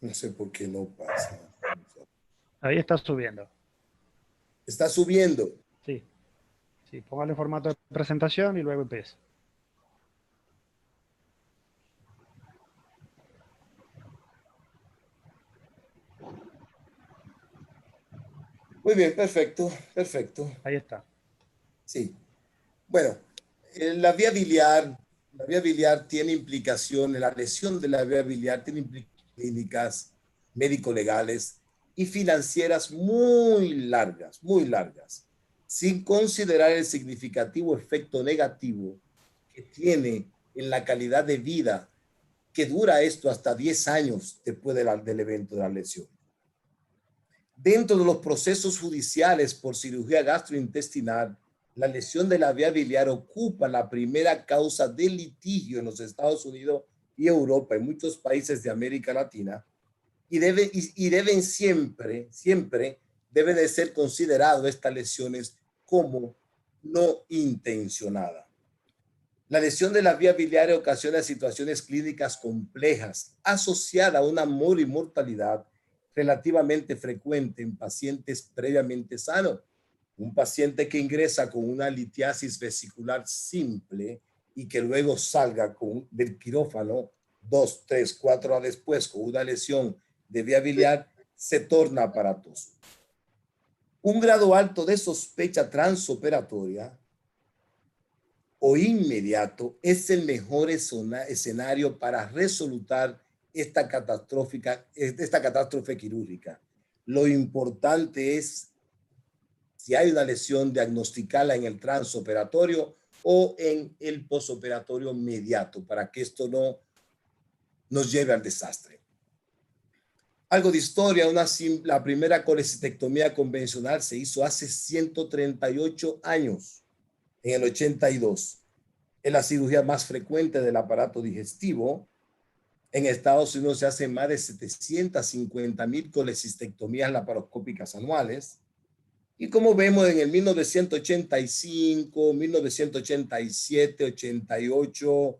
No sé por qué no pasa. Ahí está subiendo. Está subiendo. Sí, sí, póngale formato de presentación y luego empieza. Muy bien, perfecto, perfecto. Ahí está. Sí. Bueno, la vía biliar tiene implicaciones, la lesión de la vía biliar tiene implicaciones clínicas, médico-legales y financieras muy largas, sin considerar el significativo efecto negativo que tiene en la calidad de vida, que dura esto hasta 10 años después del evento de la lesión. Dentro de los procesos judiciales por cirugía gastrointestinal, la lesión de la vía biliar ocupa la primera causa de litigio en los Estados Unidos y Europa, en muchos países de América Latina, y deben siempre debe de ser considerado estas lesiones como no intencionada. La lesión de la vía biliar ocasiona situaciones clínicas complejas asociadas a una mortalidad relativamente frecuente en pacientes previamente sanos. Un paciente que ingresa con una litiasis vesicular simple y que luego salga del quirófano 2, 3, 4 horas después con una lesión de vía biliar se torna aparatoso. Un grado alto de sospecha transoperatoria o inmediato es el mejor escenario para resolutar esta catástrofe quirúrgica. Lo importante es, si hay una lesión, diagnosticarla en el transoperatorio o en el posoperatorio inmediato para que esto no nos lleve al desastre. Algo de historia, la primera colecistectomía convencional se hizo hace 138 años, en el 82. Es la cirugía más frecuente del aparato digestivo. En Estados Unidos se hacen más de 750,000 colecistectomías laparoscópicas anuales. Y como vemos en el 1985, 1987, 88,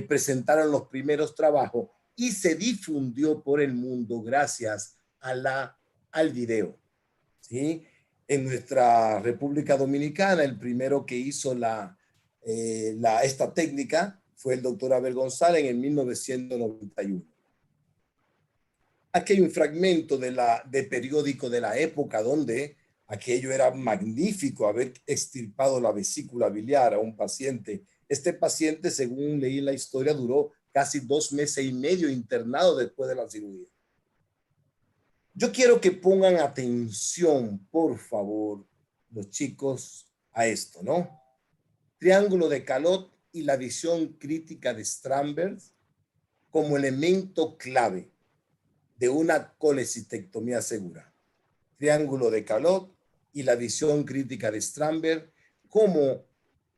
presentaron los primeros trabajos y se difundió por el mundo gracias al video. ¿Sí? En nuestra República Dominicana, el primero que hizo esta técnica fue el doctor Abel González en el 1991. Aquí hay un fragmento de periódico de la época donde aquello era magnífico, haber extirpado la vesícula biliar a un paciente. Este paciente, según leí la historia, duró casi 2 meses y medio internado después de la cirugía. Yo quiero que pongan atención, por favor, los chicos, a esto, ¿no? Triángulo de Calot y la visión crítica de Stramberg como elemento clave de una colecistectomía segura. Triángulo de Calot y la visión crítica de Stramberg como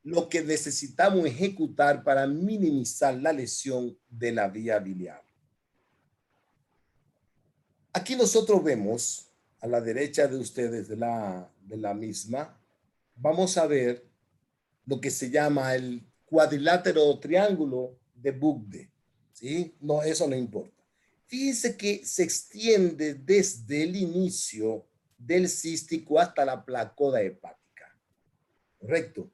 lo que necesitamos ejecutar para minimizar la lesión de la vía biliar. Aquí nosotros vemos a la derecha de ustedes de la misma, vamos a ver lo que se llama el cuadrilátero triángulo de Bugde. ¿Sí? No, eso no importa. Fíjense que se extiende desde el inicio del cístico hasta la placoda hepática. ¿Correcto?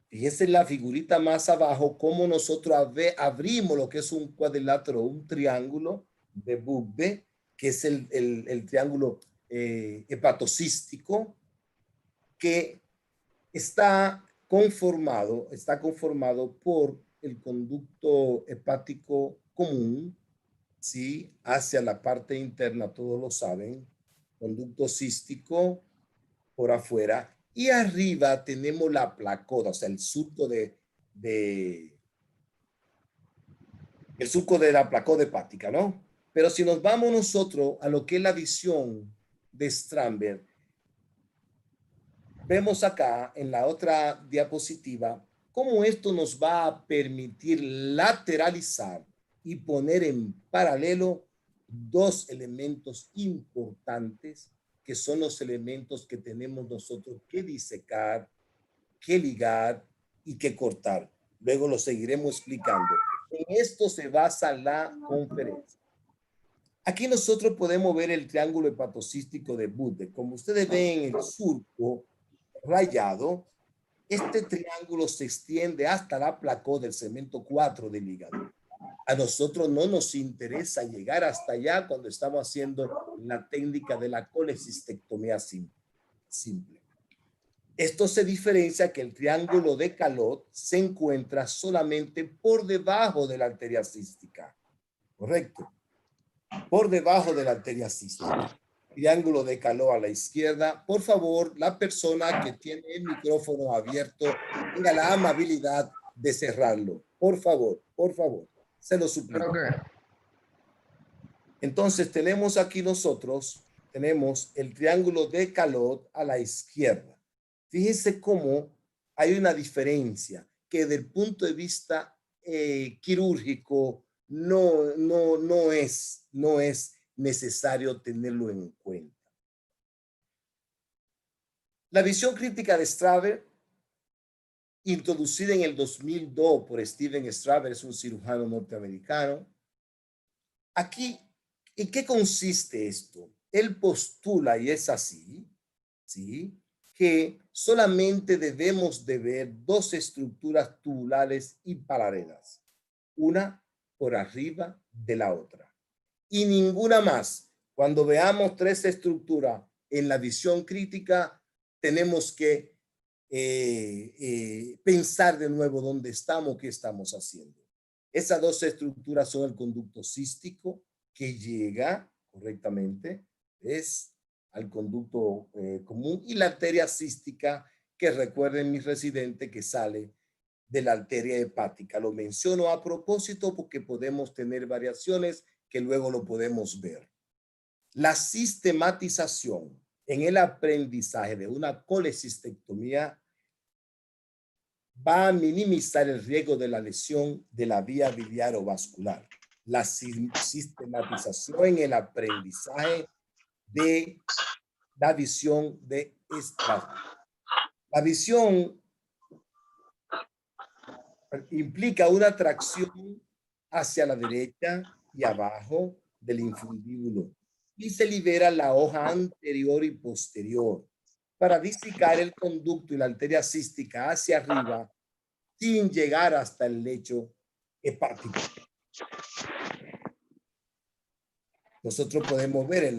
Fíjense en la figurita más abajo cómo nosotros abrimos lo que es un cuadrilátero, un triángulo de Bugde, que es el triángulo hepatocístico, que está conformado por el conducto hepático común, ¿sí? Hacia la parte interna, todos lo saben, conducto cístico por afuera, y arriba tenemos la placoda, o sea, de el surco de la placoda hepática, ¿no? Pero si nos vamos nosotros a lo que es la visión de Stramberg, vemos acá en la otra diapositiva cómo esto nos va a permitir lateralizar y poner en paralelo dos elementos importantes que son los elementos que tenemos nosotros que disecar, que ligar y que cortar. Luego lo seguiremos explicando. En esto se basa la conferencia. Aquí nosotros podemos ver el triángulo hepatocístico de Budde. Como ustedes ven en el surco rayado, este triángulo se extiende hasta la placó del segmento 4 del hígado. A nosotros no nos interesa llegar hasta allá cuando estamos haciendo la técnica de la colecistectomía simple. Esto se diferencia que el triángulo de Calot se encuentra solamente por debajo de la arteria cística. Correcto. Por debajo de la arteria cística. Triángulo de Calot a la izquierda. Por favor, la persona que tiene el micrófono abierto, tenga la amabilidad de cerrarlo. Por favor, se lo suplico. Okay. Entonces tenemos aquí nosotros, tenemos el triángulo de Calot a la izquierda. Fíjense cómo hay una diferencia que desde el punto de vista quirúrgico no es necesario tenerlo en cuenta. La visión crítica de Straver, introducida en el 2002 por Steven Straver, es un cirujano norteamericano. Aquí, ¿en qué consiste esto? Él postula, y es así, ¿sí?, que solamente debemos de ver dos estructuras tubulares y paralelas, una por arriba de la otra, y ninguna más. Cuando veamos tres estructuras en la visión crítica, tenemos que pensar de nuevo dónde estamos, qué estamos haciendo. Esas dos estructuras son el conducto cístico, que llega correctamente, es al conducto común, y la arteria cística, que recuerden mis residentes, que sale de la arteria hepática. Lo menciono a propósito porque podemos tener variaciones que luego lo podemos ver. La sistematización en el aprendizaje de una colecistectomía va a minimizar el riesgo de la lesión de la vía biliar o vascular. La sistematización en el aprendizaje de la visión de Straver. La visión implica una tracción hacia la derecha y abajo del infundíbulo y se libera la hoja anterior y posterior para disicar el conducto y la arteria cística hacia arriba sin llegar hasta el lecho hepático. Nosotros podemos ver en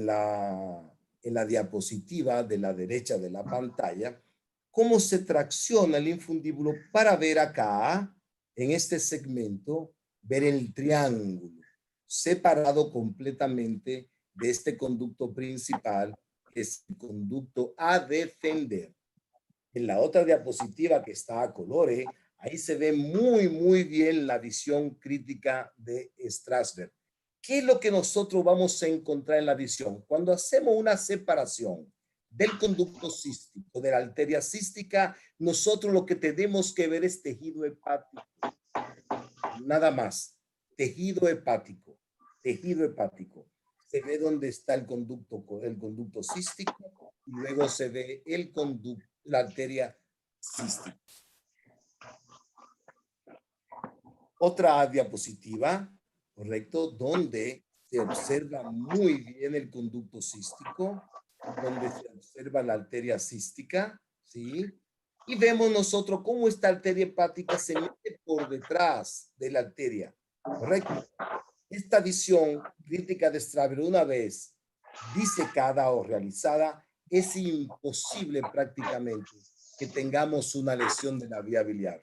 la diapositiva de la derecha de la pantalla cómo se tracciona el infundíbulo para ver acá, en este segmento, ver el triángulo separado completamente de este conducto principal, que es el conducto a defender. En la otra diapositiva, que está a colores, ahí se ve muy bien la visión crítica de Strasberg. ¿Qué es lo que nosotros vamos a encontrar en la visión? Cuando hacemos una separación del conducto cístico, de la arteria cística, nosotros lo que tenemos que ver es tejido hepático. Nada más. Tejido hepático. Tejido hepático. Se ve dónde está el conducto cístico, y luego se ve el conducto, la arteria cística. Otra diapositiva, correcto, donde se observa muy bien el conducto cístico, donde se observa la arteria cística, ¿sí? Y vemos nosotros cómo esta arteria hepática se mete por detrás de la arteria, correcto. Esta visión crítica de Straver, una vez disecada o realizada, es imposible prácticamente que tengamos una lesión de la vía biliar.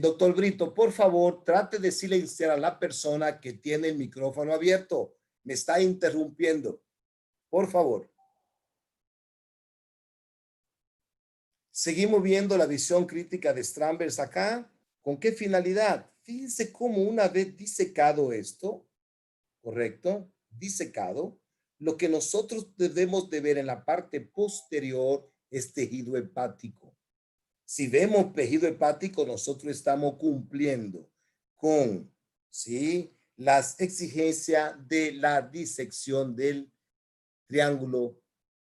Doctor Brito, por favor, trate de silenciar a la persona que tiene el micrófono abierto. Me está interrumpiendo. Por favor. Seguimos viendo la visión crítica de Straver acá. ¿Con qué finalidad? Fíjense cómo una vez disecado esto, correcto, disecado, lo que nosotros debemos de ver en la parte posterior es tejido hepático. Si vemos tejido hepático, nosotros estamos cumpliendo con, ¿sí?, las exigencias de la disección del triángulo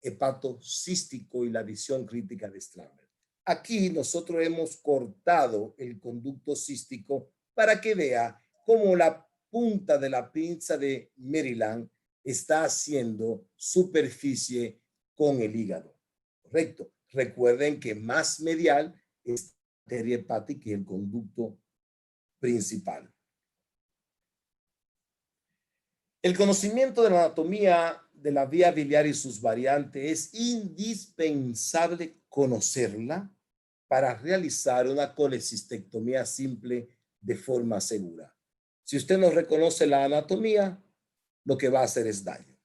hepatocístico y la visión crítica de Straver. Aquí nosotros hemos cortado el conducto cístico para que vea cómo la punta de la pinza de Maryland está haciendo superficie con el hígado. ¿Correcto? Recuerden que más medial es la arteria hepática y el conducto principal. El conocimiento de la anatomía de la vía biliar y sus variantes es indispensable conocerla para realizar una colecistectomía simple de forma segura. Si usted no reconoce la anatomía, lo que va a hacer es daño.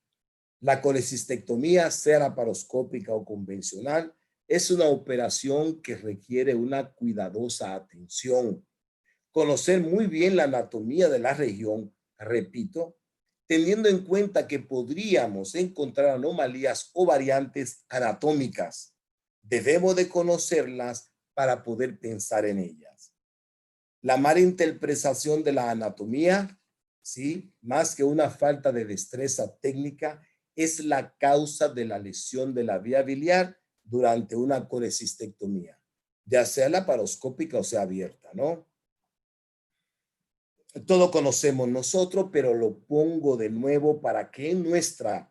La colecistectomía, sea laparoscópica o convencional, es una operación que requiere una cuidadosa atención. Conocer muy bien la anatomía de la región, repito, teniendo en cuenta que podríamos encontrar anomalías o variantes anatómicas. Debemos de conocerlas para poder pensar en ellas. La mala interpretación de la anatomía, ¿sí? Más que una falta de destreza técnica, es la causa de la lesión de la vía biliar durante una colecistectomía, ya sea laparoscópica o sea abierta, ¿no? Todo conocemos nosotros, pero lo pongo de nuevo para que en nuestra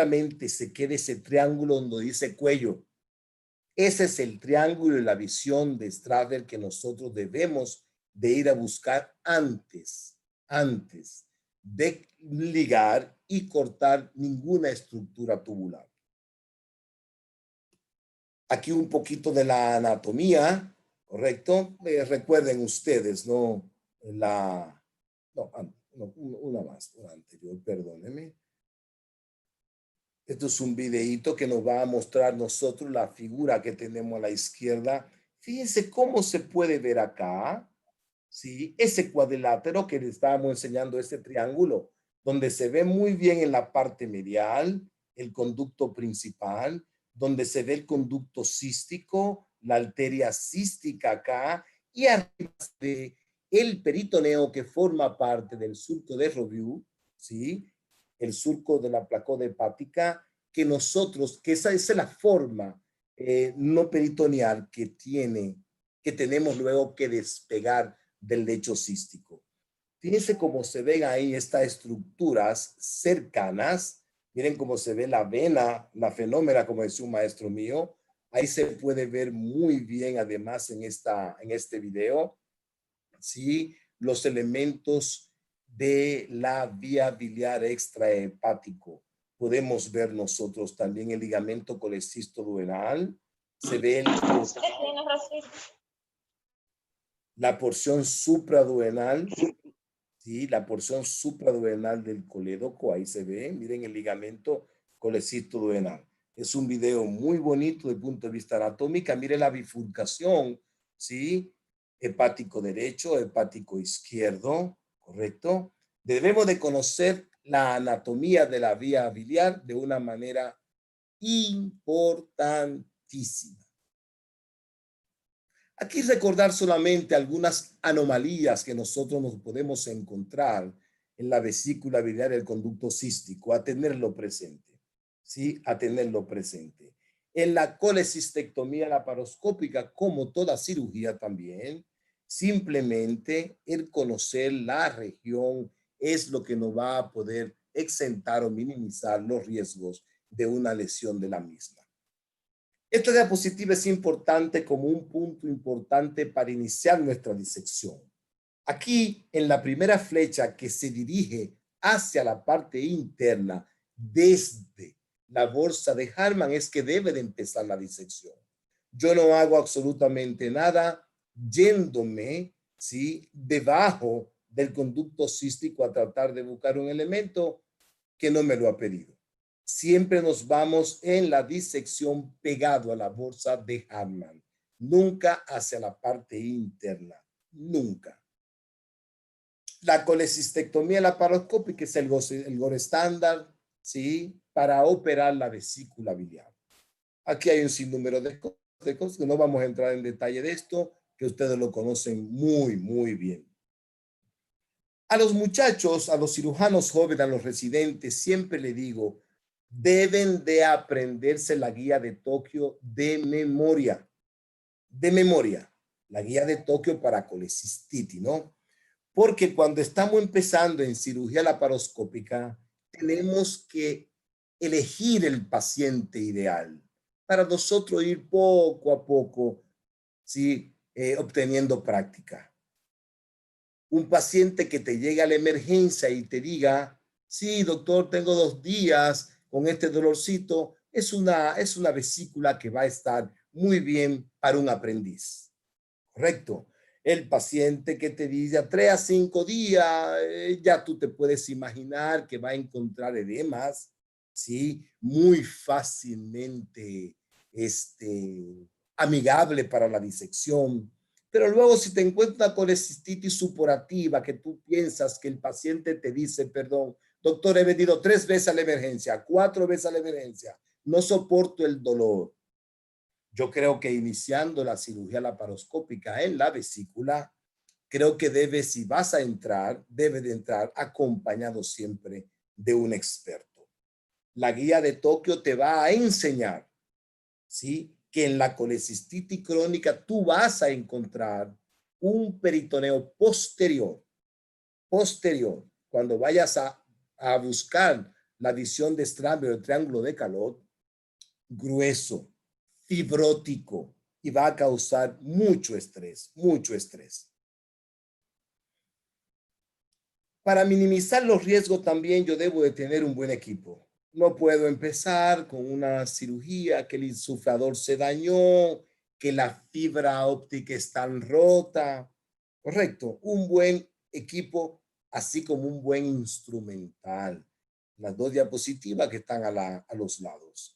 mente se quede ese triángulo donde dice cuello. Ese es el triángulo y la visión de Strasberg que nosotros debemos de ir a buscar antes de ligar y cortar ninguna estructura tubular. Aquí un poquito de la anatomía, ¿correcto? Recuerden ustedes, ¿no? Una más, una anterior, perdónenme. Esto es un videíto que nos va a mostrar nosotros la figura que tenemos a la izquierda. Fíjense cómo se puede ver acá, ¿sí? Ese cuadrilátero que le estábamos enseñando, ese triángulo, donde se ve muy bien en la parte medial, el conducto principal, donde se ve el conducto cístico, la arteria cística acá, y arriba de el peritoneo que forma parte del surco de Robiou, ¿sí? El surco de la placoda hepática, que esa es la forma no peritoneal que tenemos luego que despegar del lecho cístico. Fíjense cómo se ven ahí estas estructuras cercanas. Miren cómo se ve la vena, la fenómena, como decía un maestro mío. Ahí se puede ver muy bien, además, en este video, ¿sí? Los elementos de la vía biliar extrahepático. Podemos ver nosotros también el ligamento colecisto-duodenal. Se ve la porción supraduodenal, ¿sí? La porción supraduodenal del colédoco, ahí se ve. Miren el ligamento colecisto-duodenal. Es un video muy bonito desde el punto de vista anatómico. Miren la bifurcación, ¿sí? Hepático derecho, hepático izquierdo, ¿correcto? Debemos de conocer la anatomía de la vía biliar de una manera importantísima. Aquí recordar solamente algunas anomalías que nosotros nos podemos encontrar en la vesícula biliar del conducto cístico, a tenerlo presente, ¿sí? A tenerlo presente. En la colecistectomía laparoscópica, como toda cirugía también, simplemente el conocer la región es lo que nos va a poder exentar o minimizar los riesgos de una lesión de la misma. Esta diapositiva es importante como un punto importante para iniciar nuestra disección. Aquí, en la primera flecha que se dirige hacia la parte interna desde la bolsa de Hartmann, es que debe de empezar la disección. Yo no hago absolutamente nada yéndome, ¿sí?, debajo del conducto cístico a tratar de buscar un elemento que no me lo ha pedido. Siempre nos vamos en la disección pegado a la bolsa de Hartmann, nunca hacia la parte interna, nunca. La colecistectomía laparoscópica es el gore estándar, ¿sí?, para operar la vesícula biliar. Aquí hay un sinnúmero de cosas que no vamos a entrar en detalle de esto, que ustedes lo conocen muy, muy bien. A los muchachos, a los cirujanos jóvenes, a los residentes, siempre le digo, deben de aprenderse la guía de Tokio de memoria. De memoria. La guía de Tokio para colecistitis, ¿no? Porque cuando estamos empezando en cirugía laparoscópica, tenemos que elegir el paciente ideal para nosotros ir poco a poco, ¿sí? Obteniendo práctica. Un paciente que te llegue a la emergencia y te diga, sí, doctor, tengo 2 días con este dolorcito, es una vesícula que va a estar muy bien para un aprendiz. Correcto. El paciente que te dice a 3 a 5 días, ya tú te puedes imaginar que va a encontrar edemas, ¿sí? Muy fácilmente amigable para la disección. Pero luego si te encuentras con cistitis supurativa, que tú piensas que el paciente te dice, perdón, doctor, he venido 3 veces a la emergencia, 4 veces a la emergencia, no soporto el dolor. Yo creo que iniciando la cirugía laparoscópica en la vesícula, creo que si vas a entrar, debe de entrar acompañado siempre de un experto. La guía de Tokio te va a enseñar, ¿sí? Que en la colecistitis crónica tú vas a encontrar un peritoneo posterior. Cuando vayas a buscar la visión de Stramberg, el triángulo de Calot, grueso, fibrótico, y va a causar mucho estrés, mucho estrés. Para minimizar los riesgos también yo debo de tener un buen equipo. No puedo empezar con una cirugía que el insuflador se dañó, que la fibra óptica está rota. Correcto, un buen equipo, así como un buen instrumental. Las 2 diapositivas que están a los lados.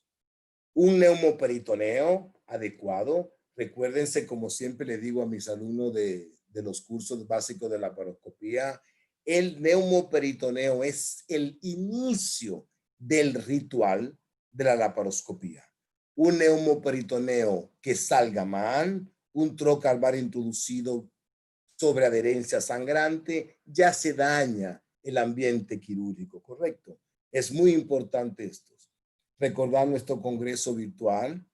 Un neumoperitoneo adecuado. Recuérdense, como siempre le digo a mis alumnos de los cursos básicos de laparoscopía, el neumoperitoneo es el inicio del ritual de la laparoscopía. Un neumoperitoneo que salga mal, un trocarbar introducido sobre adherencia sangrante, ya se daña el ambiente quirúrgico, ¿correcto? Es muy importante esto. Recordar nuestro congreso virtual.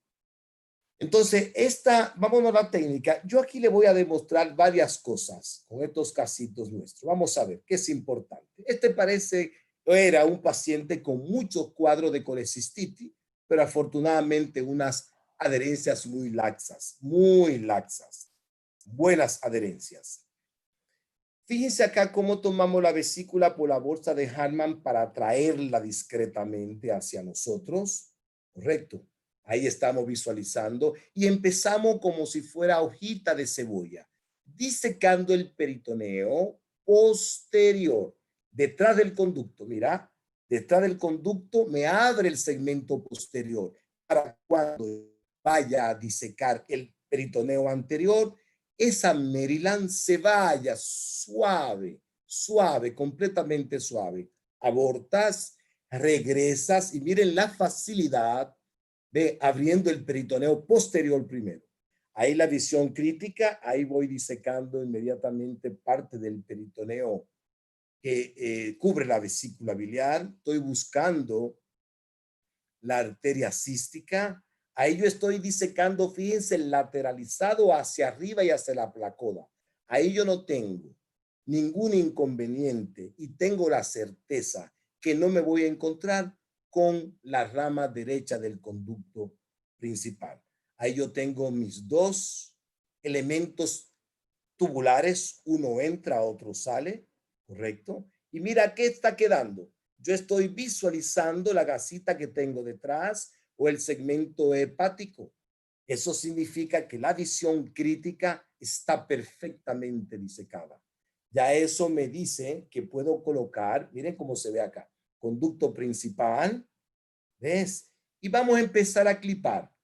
Entonces, vámonos a la técnica. Yo aquí le voy a demostrar varias cosas con estos casitos nuestros. Vamos a ver qué es importante. Era un paciente con muchos cuadros de colecistitis, pero afortunadamente unas adherencias muy laxas, buenas adherencias. Fíjense acá cómo tomamos la vesícula por la bolsa de Hartmann para traerla discretamente hacia nosotros. Correcto. Ahí estamos visualizando y empezamos como si fuera hojita de cebolla, disecando el peritoneo posterior, detrás del conducto. Mira, detrás del conducto me abre el segmento posterior para cuando vaya a disecar el peritoneo anterior, esa Maryland se vaya suave, completamente suave. Abortas, regresas y miren la facilidad de abriendo el peritoneo posterior primero. Ahí la visión crítica, ahí voy disecando inmediatamente parte del peritoneo que cubre la vesícula biliar. Estoy buscando la arteria cística. Ahí yo estoy disecando, fíjense, lateralizado hacia arriba y hacia la placoda. Ahí yo no tengo ningún inconveniente y tengo la certeza que no me voy a encontrar con la rama derecha del conducto principal. Ahí yo tengo mis 2 elementos tubulares, uno entra, otro sale, ¿correcto? Y mira qué está quedando. Yo estoy visualizando la gasita que tengo detrás o el segmento hepático. Eso significa que la visión crítica está perfectamente disecada. Ya eso me dice que puedo colocar, miren cómo se ve acá, conducto principal, ¿ves? Y vamos a empezar a clipar.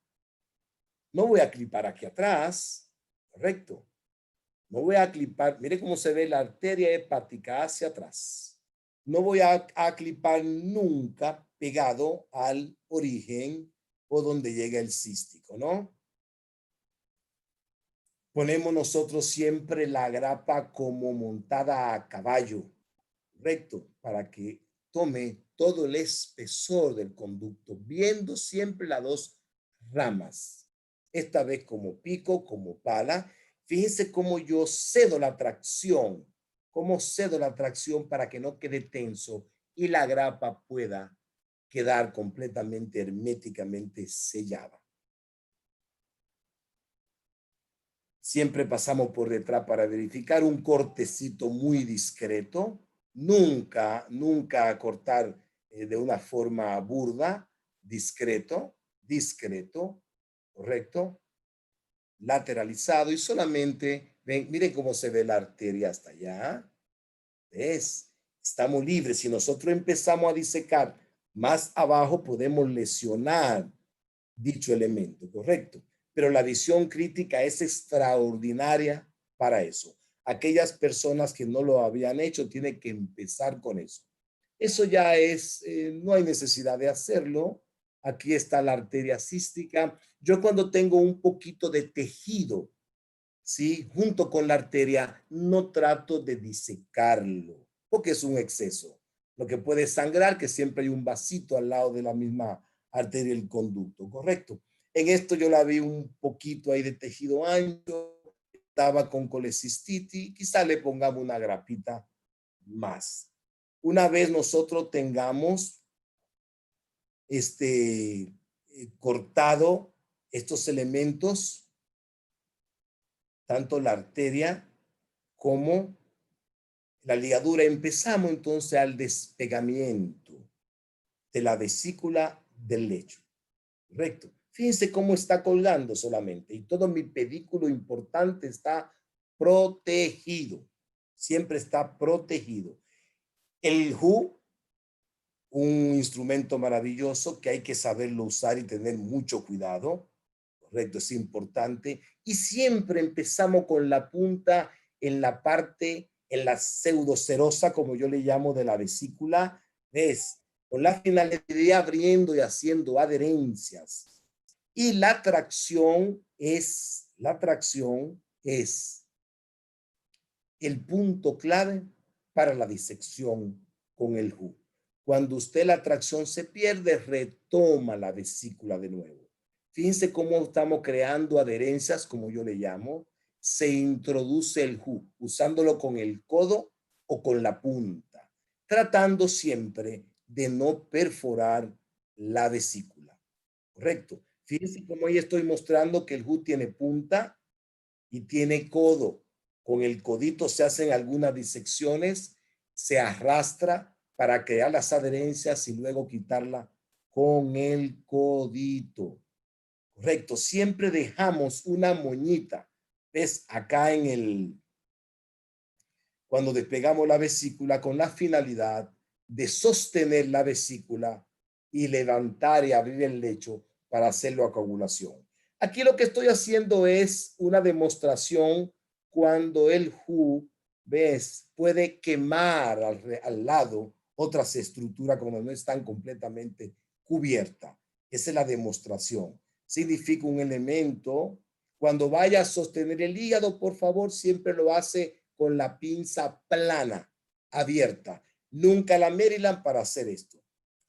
No voy a clipar aquí atrás, ¿correcto? No voy a clipar, mire cómo se ve la arteria hepática hacia atrás. No voy a clipar nunca pegado al origen o donde llega el cístico, ¿no? Ponemos nosotros siempre la grapa como montada a caballo, recto, para que tome todo el espesor del conducto, viendo siempre las 2 ramas. Esta vez como pico, como pala. Fíjense cómo yo cedo la tracción cómo cedo la tracción para que no quede tenso y la grapa pueda quedar completamente herméticamente sellada. Siempre pasamos por detrás para verificar un cortecito muy discreto. Nunca cortar de una forma burda, discreto, correcto, lateralizado y solamente, ven, miren cómo se ve la arteria hasta allá. ¿Ves? Estamos libres. Si nosotros empezamos a disecar más abajo, podemos lesionar dicho elemento, correcto. Pero la visión crítica es extraordinaria para eso. Aquellas personas que no lo habían hecho tienen que empezar con eso. Eso ya es, no hay necesidad de hacerlo. Aquí está la arteria cística. Yo cuando tengo un poquito de tejido, ¿sí? Junto con la arteria, no trato de disecarlo, porque es un exceso. Lo que puede sangrar, que siempre hay un vasito al lado de la misma arteria del conducto, ¿correcto? En esto yo la vi un poquito ahí de tejido ancho, estaba con colecistitis, quizá le pongamos una grapita más. Una vez nosotros tengamos cortado estos elementos, tanto la arteria como la ligadura, empezamos entonces al despegamiento de la vesícula del lecho. Correcto. Fíjense cómo está colgando solamente y todo mi pedículo importante está protegido. Siempre está protegido. El HU, un instrumento maravilloso que hay que saberlo usar y tener mucho cuidado. Correcto, es importante. Y siempre empezamos con la punta en la parte, en la pseudocerosa, como yo le llamo, de la vesícula. ¿Ves? Con la finalidad de abriendo y haciendo adherencias. Y la tracción es el punto clave para la disección con el HU. Cuando usted la tracción se pierde, retoma la vesícula de nuevo. Fíjense cómo estamos creando adherencias, como yo le llamo. Se introduce el HU usándolo con el codo o con la punta, tratando siempre de no perforar la vesícula. Correcto. Fíjense cómo ahí estoy mostrando que el HU tiene punta y tiene codo. Con el codito se hacen algunas disecciones, se arrastra para crear las adherencias y luego quitarla con el codito. Correcto, siempre dejamos una moñita. ¿Ves? Acá cuando despegamos la vesícula con la finalidad de sostener la vesícula y levantar y abrir el lecho para hacerlo a coagulación. Aquí lo que estoy haciendo es una demostración cuando el HU, ves, puede quemar al lado otras estructuras cuando no están completamente cubiertas. Esa es la demostración. Significa un elemento. Cuando vaya a sostener el hígado, por favor, siempre lo hace con la pinza plana, abierta. Nunca la Maryland para hacer esto.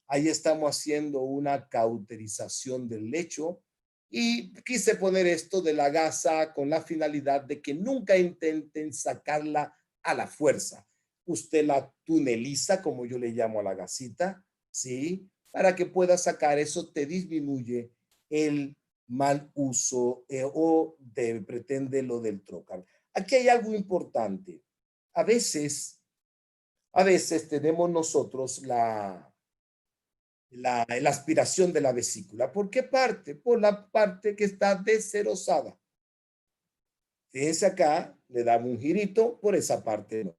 Ahí estamos haciendo una cauterización del lecho y quise poner esto de la gasa con la finalidad de que nunca intenten sacarla a la fuerza. Usted la tuneliza, como yo le llamo a la gasita, ¿sí? Para que pueda sacar eso, te disminuye el mal uso o te pretende lo del trocar. Aquí hay algo importante. A veces tenemos nosotros la aspiración de la vesícula. ¿Por qué parte? Por la parte que está deserosada. Fíjense acá, le damos un girito por esa parte. No.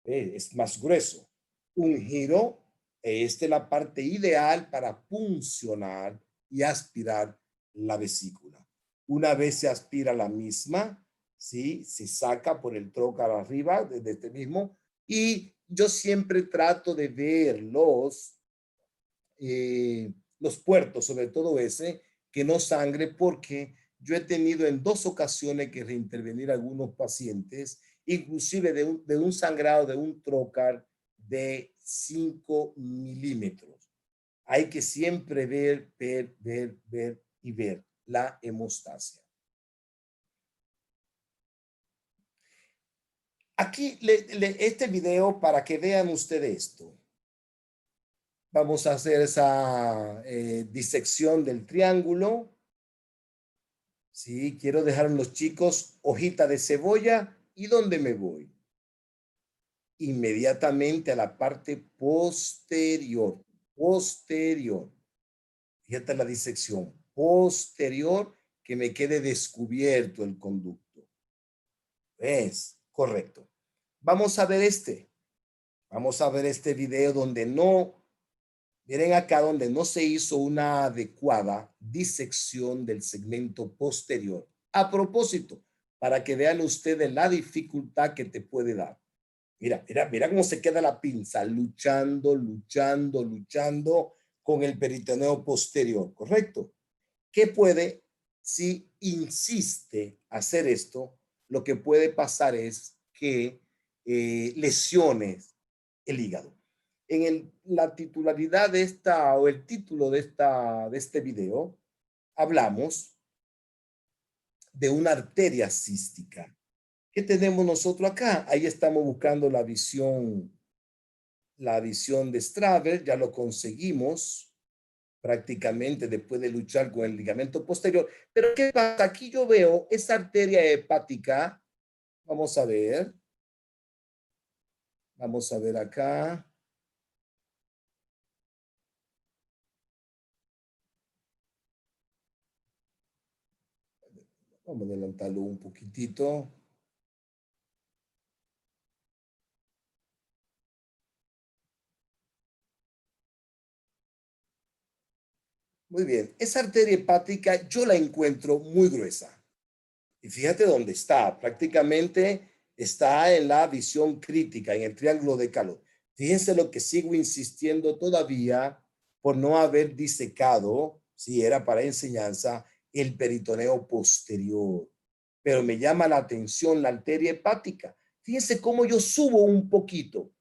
Es más grueso. Un giro, esta es la parte ideal para puncionar y aspirar la vesícula. Una vez se aspira la misma, ¿sí? Se saca por el trócar arriba, desde este mismo, y yo siempre trato de ver los puertos, sobre todo ese, que no sangre, porque yo he tenido en 2 ocasiones que reintervenir a algunos pacientes, inclusive de un sangrado de un trocar de 5 milímetros. Hay que siempre ver y ver la hemostasia. Aquí este video para que vean ustedes esto. Vamos a hacer esa disección del triángulo. Sí, quiero dejar a los chicos hojita de cebolla. ¿Y dónde me voy? Inmediatamente a la parte posterior. Posterior. Fíjate la disección. Posterior, que me quede descubierto el conducto. ¿Ves? Correcto. Vamos a ver este. Vamos a ver este video donde no, miren acá donde no se hizo una adecuada disección del segmento posterior. A propósito, para que vean ustedes la dificultad que te puede dar. Mira, mira, mira cómo se queda la pinza, luchando, luchando, luchando con el peritoneo posterior, ¿correcto? ¿Qué puede, si insiste hacer esto, lo que puede pasar es que lesiones el hígado? La titularidad de esta, o el título de este video, hablamos de una arteria cística. ¿Qué tenemos nosotros acá? Ahí estamos buscando la visión de Straver, ya lo conseguimos prácticamente después de luchar con el ligamento posterior. Pero ¿qué pasa? Aquí yo veo esa arteria hepática. Vamos a ver. Vamos a ver acá. Vamos a adelantarlo un poquitito. Muy bien. Esa arteria hepática yo la encuentro muy gruesa. Y fíjate dónde está. Prácticamente está en la visión crítica, en el triángulo de calor. Fíjense lo que sigo insistiendo todavía por no haber disecado, si era para enseñanza, el peritoneo posterior. Pero me llama la atención la arteria hepática. Fíjense cómo yo subo un poquito,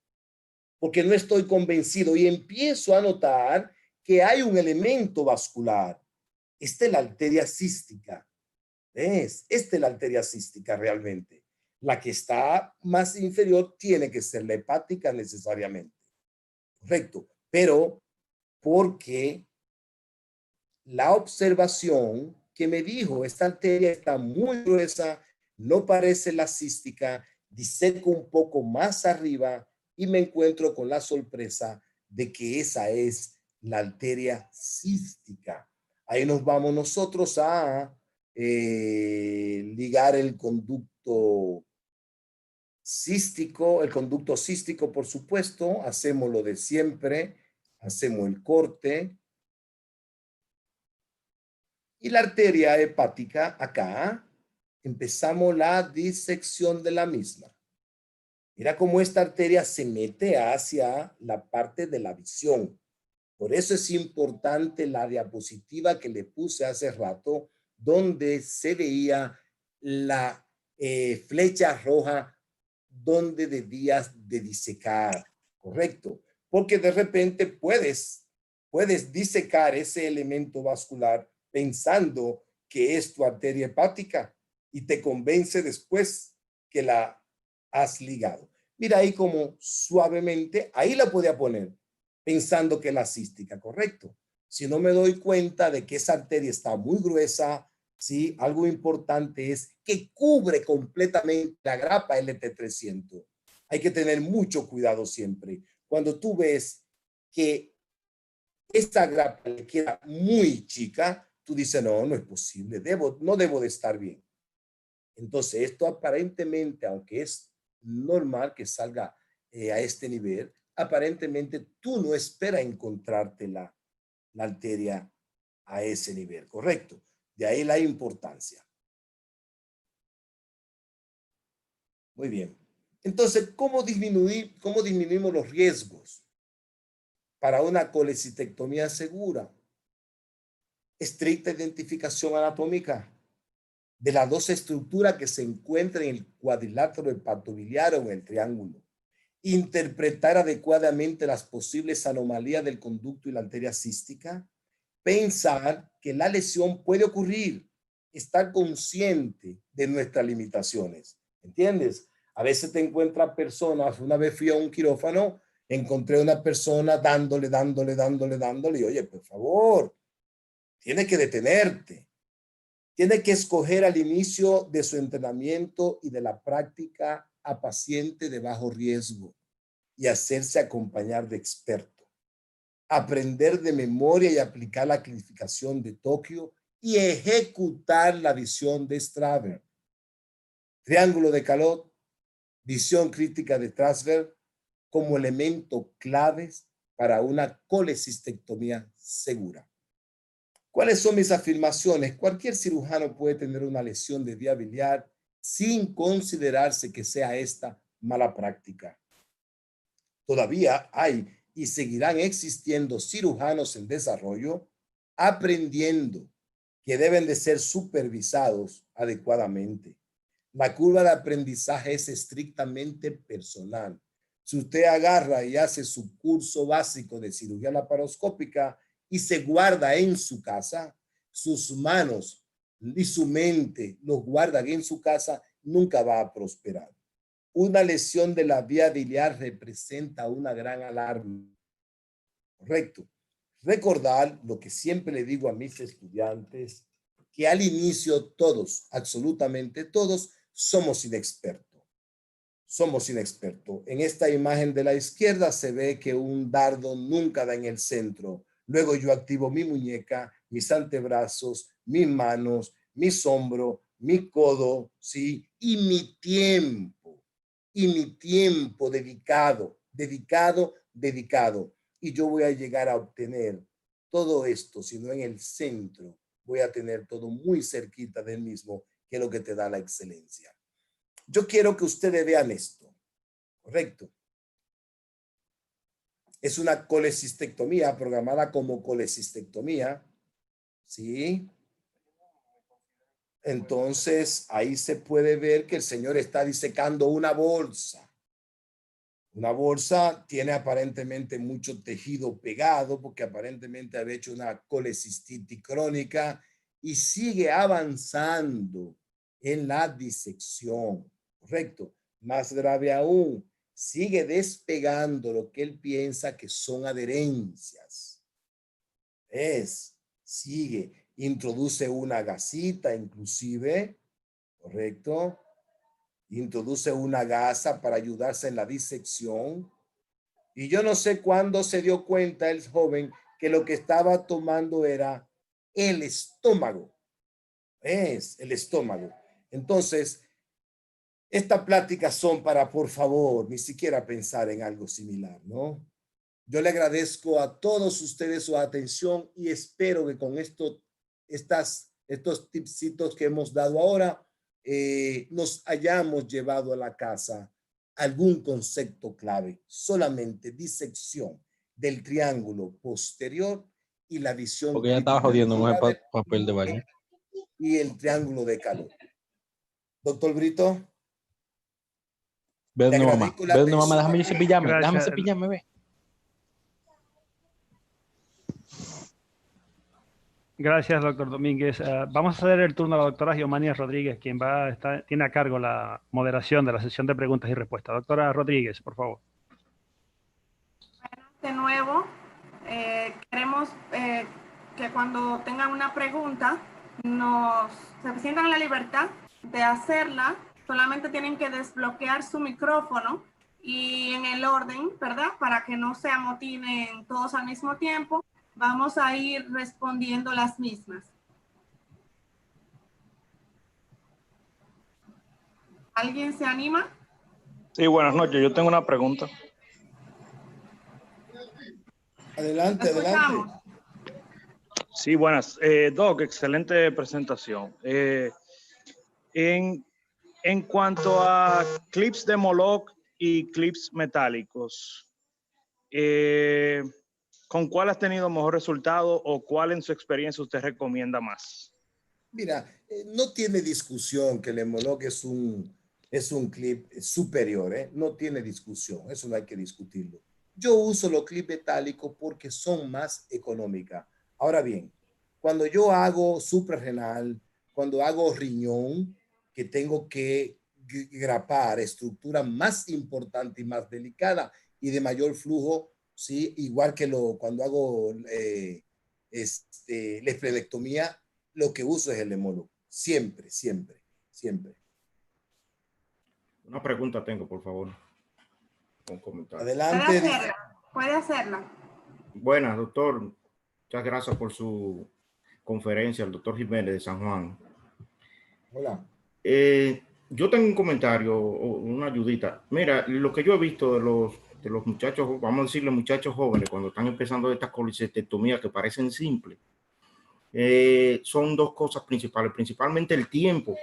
porque no estoy convencido y empiezo a notar que hay un elemento vascular. Esta es la arteria cística. ¿Ves? Esta es la arteria cística realmente. La que está más inferior tiene que ser la hepática necesariamente. Correcto. Pero porque la observación que me dijo, esta arteria está muy gruesa, no parece la cística, diseco un poco más arriba y me encuentro con la sorpresa de que esa es la arteria cística. Ahí nos vamos nosotros a ligar el conducto cístico, por supuesto, hacemos lo de siempre, hacemos el corte, y la arteria hepática acá, empezamos la disección de la misma. Mira cómo esta arteria se mete hacia la parte de la visión. Por eso es importante la diapositiva que le puse hace rato, donde se veía la flecha roja donde debías de disecar, ¿correcto? Porque de repente puedes disecar ese elemento vascular pensando que es tu arteria hepática y te convence después que la has ligado. Mira ahí como suavemente, ahí la podía poner pensando que es la cística, ¿correcto? Si no me doy cuenta de que esa arteria está muy gruesa, ¿sí? Algo importante es que cubre completamente la grapa LT300. Hay que tener mucho cuidado siempre. Cuando tú ves que esta grapa le queda muy chica, tú dices, no, no es posible, no debo de estar bien. Entonces, esto aparentemente, aunque es normal que salga a este nivel, aparentemente tú no esperas encontrarte la arteria a ese nivel, ¿correcto? De ahí la importancia. Muy bien. Entonces, ¿cómo disminuimos los riesgos para una colecistectomía segura? Estricta identificación anatómica de las dos estructuras que se encuentran en el cuadrilátero hepatobiliar o en el triángulo. Interpretar adecuadamente las posibles anomalías del conducto y la arteria cística. Pensar que la lesión puede ocurrir. Estar consciente de nuestras limitaciones. ¿Entiendes? A veces te encuentras personas, una vez fui a un quirófano, encontré una persona dándole, y oye, por favor, tienes que detenerte. Tiene que escoger al inicio de su entrenamiento y de la práctica a paciente de bajo riesgo y hacerse acompañar de expertos. Aprender de memoria y aplicar la clasificación de Tokio y ejecutar la visión de Straver. Triángulo de Calot, visión crítica de Trasver como elementos claves para una colecistectomía segura. ¿Cuáles son mis afirmaciones? Cualquier cirujano puede tener una lesión de vía biliar sin considerarse que sea esta mala práctica. Todavía hay y seguirán existiendo cirujanos en desarrollo aprendiendo que deben de ser supervisados adecuadamente. La curva de aprendizaje es estrictamente personal. Si usted agarra y hace su curso básico de cirugía laparoscópica y se guarda en su casa, sus manos y su mente los guardan en su casa, nunca va a prosperar. Una lesión de la vía biliar representa una gran alarma. Correcto. Recordar lo que siempre le digo a mis estudiantes, que al inicio todos, absolutamente todos, somos inexpertos. Somos inexpertos. En esta imagen de la izquierda se ve que un dardo nunca da en el centro. Luego yo activo mi muñeca, mis antebrazos, mis manos, mis hombros, mi codo, ¿sí? Y mi tiempo dedicado. Y yo voy a llegar a obtener todo esto, sino en el centro, voy a tener todo muy cerquita del mismo, que es lo que te da la excelencia. Yo quiero que ustedes vean esto, ¿correcto? Es una colecistectomía programada como colecistectomía, ¿sí? Entonces, ahí se puede ver que el señor está disecando una bolsa. Una bolsa tiene aparentemente mucho tejido pegado porque aparentemente había hecho una colecistitis crónica y sigue avanzando en la disección, ¿correcto? Más grave aún, sigue despegando lo que él piensa que son adherencias. Sigue, introduce una gasita inclusive, ¿correcto? Introduce una gasa para ayudarse en la disección. Y yo no sé cuándo se dio cuenta el joven que lo que estaba tomando era el estómago. Es el estómago. Entonces, estas pláticas son para, por favor, ni siquiera pensar en algo similar, ¿no? Yo le agradezco a todos ustedes su atención y espero que con estos tipsitos que hemos dado ahora, nos hayamos llevado a la casa algún concepto clave. Solamente disección del triángulo posterior y la visión Porque ya estaba crítica jodiendo con el papel de baño. y el triángulo de calor. Doctor Brito, Ve le no, mamá. agradezco la Ve no, mamá. atención. Déjame cepillarme. Gracias. Déjame cepillarme, ve. Gracias, doctor Domínguez. Vamos a ceder el turno a la doctora Giovanni Rodríguez, quien tiene a cargo la moderación de la sesión de preguntas y respuestas. Doctora Rodríguez, por favor. De nuevo, queremos que cuando tengan una pregunta, se sientan en la libertad de hacerla. Solamente tienen que desbloquear su micrófono y en el orden, ¿verdad? Para que no se amotinen todos al mismo tiempo. Vamos a ir respondiendo las mismas. ¿Alguien se anima? Sí, buenas noches. Yo tengo una pregunta. Adelante, adelante. Sí, buenas. Doc, excelente presentación. En cuanto a clips de Moloch y clips metálicos, ¿con cuál has tenido mejor resultado o cuál en su experiencia usted recomienda más? Mira, no tiene discusión que el Moloch es un clip superior, ¿eh? No tiene discusión, eso no hay que discutirlo. Yo uso los clips metálicos porque son más económicas. Ahora bien, cuando yo hago suprarrenal, cuando hago riñón, que tengo que grapar estructura más importante y más delicada y de mayor flujo, ¿sí? Igual que cuando hago la esplenectomía, lo que uso es el hemólogo. Siempre, siempre, siempre. Una pregunta tengo, por favor. Un comentario. Adelante. Puede hacerla. Buenas, doctor. Muchas gracias por su conferencia, el doctor Jiménez de San Juan. Hola. Yo tengo un comentario, una ayudita. Mira, lo que yo he visto de los muchachos, vamos a decirle muchachos jóvenes, cuando están empezando estas colecistectomías que parecen simples, son dos cosas principales. Principalmente el tiempo.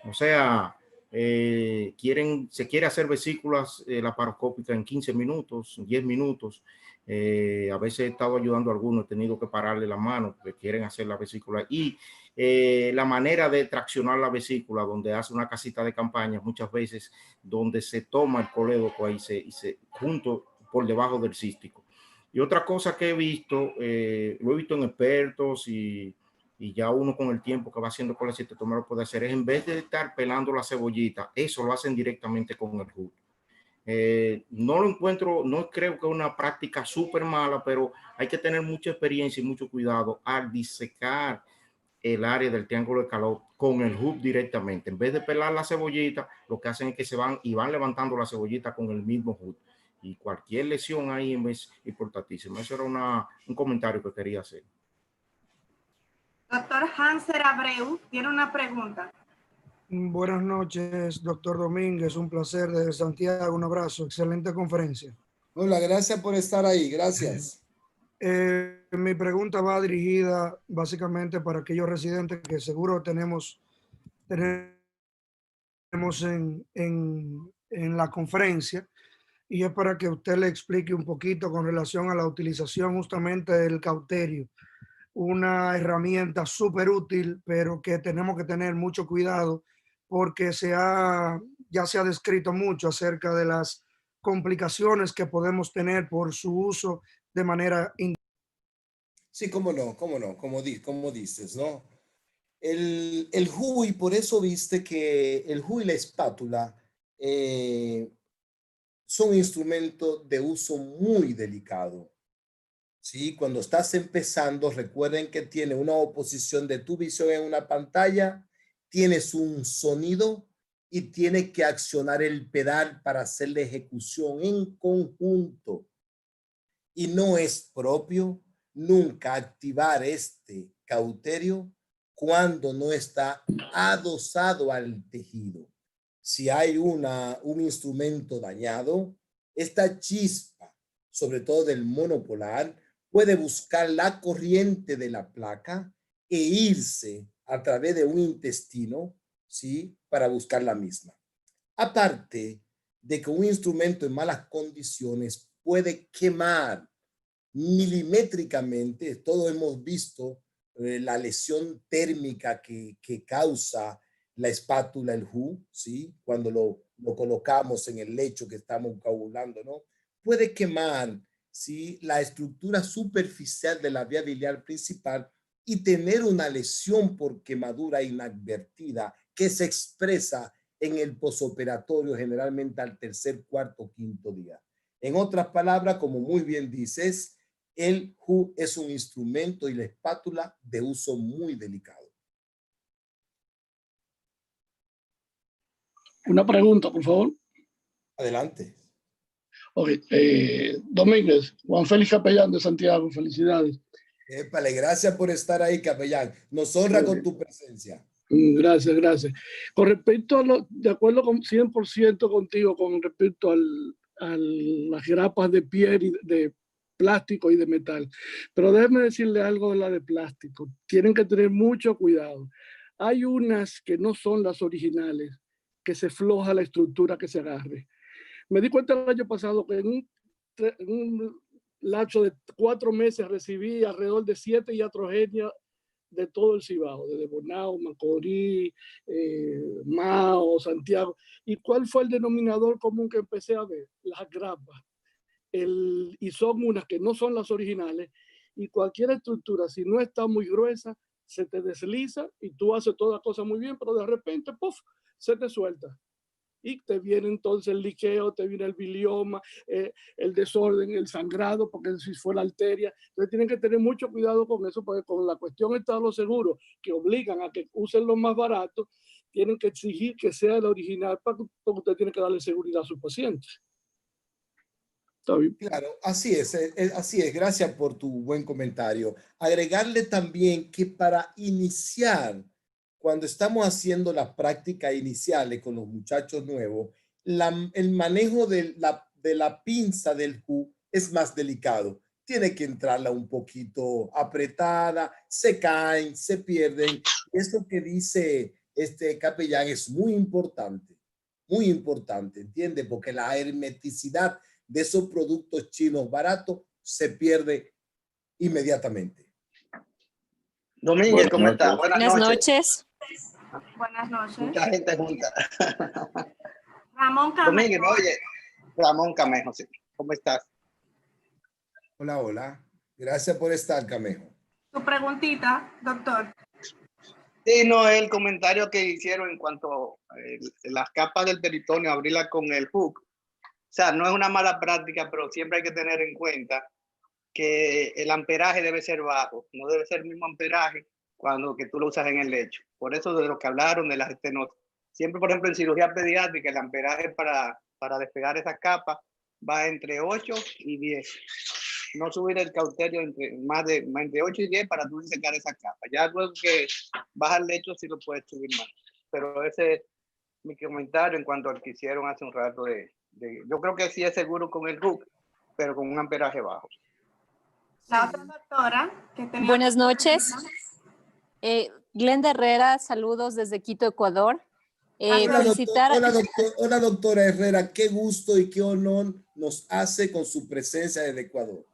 O sea, se quiere hacer vesículas laparoscópicas en 15 minutos, 10 minutos. A veces he estado ayudando a algunos, he tenido que pararle la mano porque quieren hacer la vesícula. Y la manera de traccionar la vesícula, donde hace una casita de campaña, muchas veces donde se toma el colédoco y se junto por debajo del cístico. Y otra cosa que he visto, lo he visto en expertos y ya uno con el tiempo que va haciendo colecistectomía lo puede hacer, es en vez de estar pelando la cebollita, eso lo hacen directamente con el HUD. No lo encuentro, no creo que es una práctica súper mala, pero hay que tener mucha experiencia y mucho cuidado al disecar el área del triángulo de calor con el HUD directamente. En vez de pelar la cebollita, lo que hacen es que van levantando la cebollita con el mismo HUD. Y cualquier lesión ahí es importantísima. Eso era un comentario que quería hacer. Doctor Hanser Abreu tiene una pregunta. Buenas noches, doctor Domínguez. Un placer desde Santiago. Un abrazo. Excelente conferencia. Hola, gracias por estar ahí. Gracias. Mi pregunta va dirigida básicamente para aquellos residentes que seguro tenemos en la conferencia, y es para que usted le explique un poquito con relación a la utilización justamente del cauterio. Una herramienta súper útil, pero que tenemos que tener mucho cuidado porque ya se ha descrito mucho acerca de las complicaciones que podemos tener por su uso de manera Sí, cómo no, como dices, ¿no? El HU, y por eso viste que el HU y la espátula son instrumentos de uso muy delicado. ¿Sí? Cuando estás empezando, recuerden que tiene una oposición de tu visión en una pantalla, tienes un sonido y tienes que accionar el pedal para hacer la ejecución en conjunto. Y no es propio nunca activar este cauterio cuando no está adosado al tejido. Si hay un instrumento dañado, esta chispa, sobre todo del monopolar, puede buscar la corriente de la placa e irse a través de un intestino, ¿sí? Para buscar la misma. Aparte de que un instrumento en malas condiciones puede quemar milimétricamente, todos hemos visto la lesión térmica que causa la espátula, el HU, ¿sí? Cuando lo colocamos en el lecho que estamos coagulando, ¿no? Puede quemar, ¿sí? La estructura superficial de la vía biliar principal y tener una lesión por quemadura inadvertida que se expresa en el posoperatorio generalmente al tercer, cuarto, quinto día. En otras palabras, como muy bien dices, el HU es un instrumento y la espátula de uso muy delicado. Una pregunta, por favor. Adelante. Ok, Domínguez, Juan Félix Capellán de Santiago, felicidades. Épale, gracias por estar ahí, capellán. Nos honra con tu presencia. Gracias, gracias. Con respecto a de acuerdo con 100% contigo con respecto a las grapas de piel y de plástico y de metal. Pero déjeme decirle algo de la de plástico. Tienen que tener mucho cuidado. Hay unas que no son las originales, que se floja la estructura que se agarre. Me di cuenta el año pasado que en un lapso de 4 meses recibí alrededor de 7 iatrogenias de todo el Cibao, de Bonao, Macorís, Mao, Santiago. ¿Y cuál fue el denominador común que empecé a ver? Las grapas. Y son unas que no son las originales, y cualquier estructura, si no está muy gruesa, se te desliza y tú haces toda cosa muy bien, pero de repente, ¡puf!, se te suelta. y te viene entonces el liqueo, te viene el bilioma, el desorden, el sangrado, porque si fue la arteria. Entonces tienen que tener mucho cuidado con eso, porque con la cuestión de los seguros que obligan a que usen lo más barato, tienen que exigir que sea el original porque usted tiene que darle seguridad a sus pacientes. ¿Está bien? Claro, así es. Gracias por tu buen comentario. Agregarle también que para iniciar, cuando estamos haciendo las prácticas iniciales con los muchachos nuevos, el manejo de la pinza del HU es más delicado. Tiene que entrarla un poquito apretada, se caen, se pierden. Eso que dice este capellán es muy importante, ¿entiende? Porque la hermeticidad de esos productos chinos baratos se pierde inmediatamente. Domínguez, ¿cómo está? Buenas noches. Buenas noches. Mucha gente junta. Ramón Camejo. Domínguez, oye, Ramón Camejo, sí. ¿Cómo estás? Hola, hola. Gracias por estar, Camejo. Tu preguntita, doctor. Sí, no, el comentario que hicieron en cuanto a las capas del peritoneo, abrirla con el hook. O sea, no es una mala práctica, pero siempre hay que tener en cuenta que el amperaje debe ser bajo. No debe ser el mismo amperaje cuando que tú lo usas en el lecho. Por eso de lo que hablaron de las estenosis. Siempre, por ejemplo, en cirugía pediátrica, el amperaje para despegar esa capa va entre 8 y 10. No subir el cauterio entre 8 y 10 para tú secar esa capa. Ya luego que baja el lecho sí lo puedes subir más. Pero ese es mi comentario en cuanto al que hicieron hace un rato yo creo que sí es seguro con el hook, pero con un amperaje bajo. La otra doctora que tenía... Buenas noches. Glenda Herrera, saludos desde Quito, Ecuador. Hola, doctora Herrera, qué gusto y qué honor nos hace con su presencia desde Ecuador.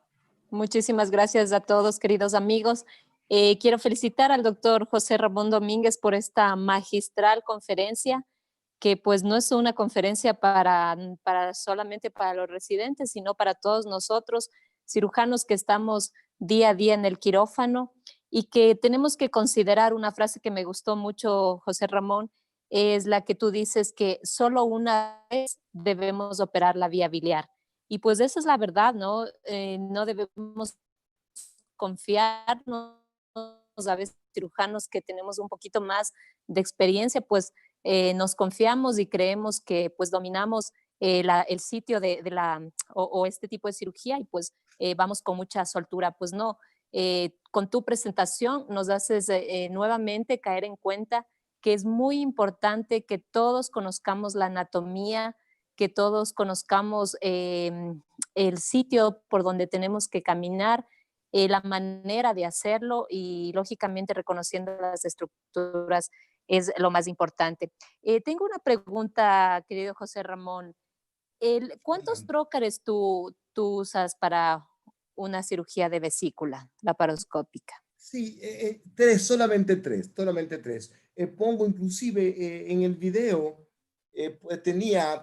Muchísimas gracias a todos, queridos amigos. Quiero felicitar al doctor José Ramón Domínguez por esta magistral conferencia, que pues no es una conferencia solamente para los residentes, sino para todos nosotros, cirujanos que estamos día a día en el quirófano y que tenemos que considerar una frase que me gustó mucho, José Ramón, es la que tú dices que solo una vez debemos operar la vía biliar. Y pues esa es la verdad, ¿no? No debemos confiarnos a veces cirujanos que tenemos un poquito más de experiencia, pues nos confiamos y creemos que pues dominamos el sitio o este tipo de cirugía y pues vamos con mucha soltura. Pues no, con tu presentación nos haces nuevamente caer en cuenta que es muy importante que todos conozcamos la anatomía, que todos conozcamos el sitio por donde tenemos que caminar, la manera de hacerlo y lógicamente reconociendo las estructuras es lo más importante. Tengo una pregunta, querido José Ramón. ¿Cuántos trócares tú usas una cirugía de vesícula laparoscópica? Sí, solamente tres. Pongo inclusive en el video,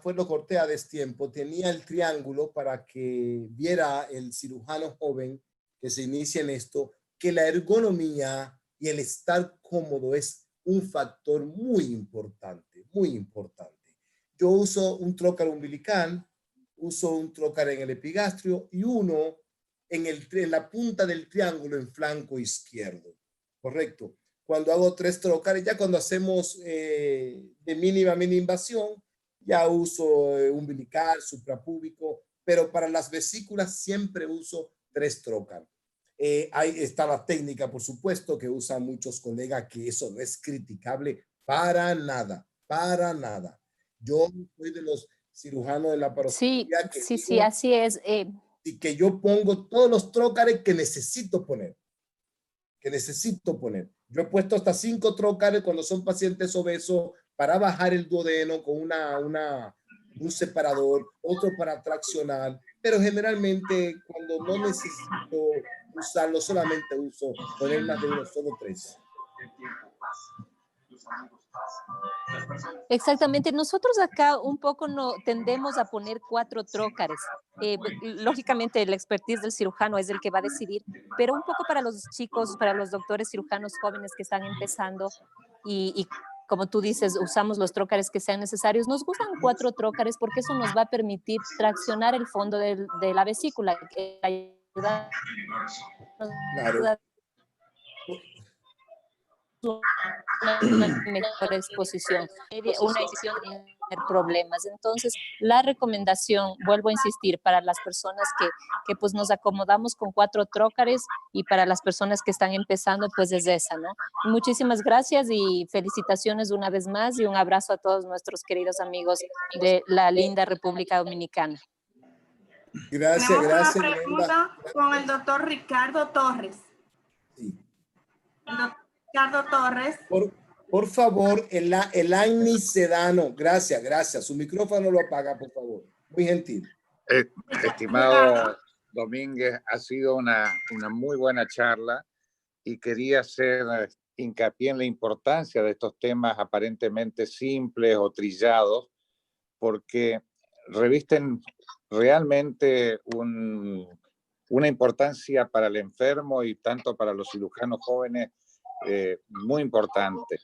pues lo corté a destiempo, tenía el triángulo para que viera el cirujano joven que se inicia en esto, que la ergonomía y el estar cómodo es un factor muy importante, muy importante. Yo uso un trócar umbilical, uso un trócar en el epigastrio y uno en la punta del triángulo en flanco izquierdo, ¿correcto? Cuando hago 3 trócares, ya cuando hacemos de mínima invasión, ya uso umbilical, suprapúbico, pero para las vesículas siempre uso 3 trócares. Ahí está la técnica, por supuesto, que usan muchos colegas, que eso no es criticable para nada, para nada. Yo soy de los cirujanos de la laparoscopía. Sí, así es. Y que yo pongo todos los trócares que necesito poner. Yo he puesto hasta 5 trócares cuando son pacientes obesos para bajar el duodeno con un separador, otro para traccionar, pero generalmente cuando no necesito usarlo, solamente uso poner más de uno, solo 3. Exactamente, nosotros acá un poco tendemos a poner 4 trócares. Lógicamente el expertise del cirujano es el que va a decidir, pero un poco para los chicos, para los doctores cirujanos jóvenes que están empezando y como tú dices, usamos los trócares que sean necesarios. Nos gustan 4 trócares porque eso nos va a permitir traccionar el fondo de la vesícula, que ayuda Claro. una mejor exposición, una decisión de tener problemas. Entonces, la recomendación, vuelvo a insistir, para las personas que pues nos acomodamos con 4 trócares y para las personas que están empezando, pues es esa, ¿no? Muchísimas gracias y felicitaciones una vez más y un abrazo a todos nuestros queridos amigos de la linda República Dominicana. Gracias, Tenemos gracias. una pregunta con el doctor Ricardo Torres. Sí. El doctor Ricardo Torres. Por favor, Elaine Sedano. Gracias, gracias. Su micrófono lo apaga, por favor. Muy gentil. Estimado Domínguez, ha sido una muy buena charla y quería hacer hincapié en la importancia de estos temas aparentemente simples o trillados, porque revisten realmente una importancia para el enfermo y tanto para los cirujanos jóvenes muy importante.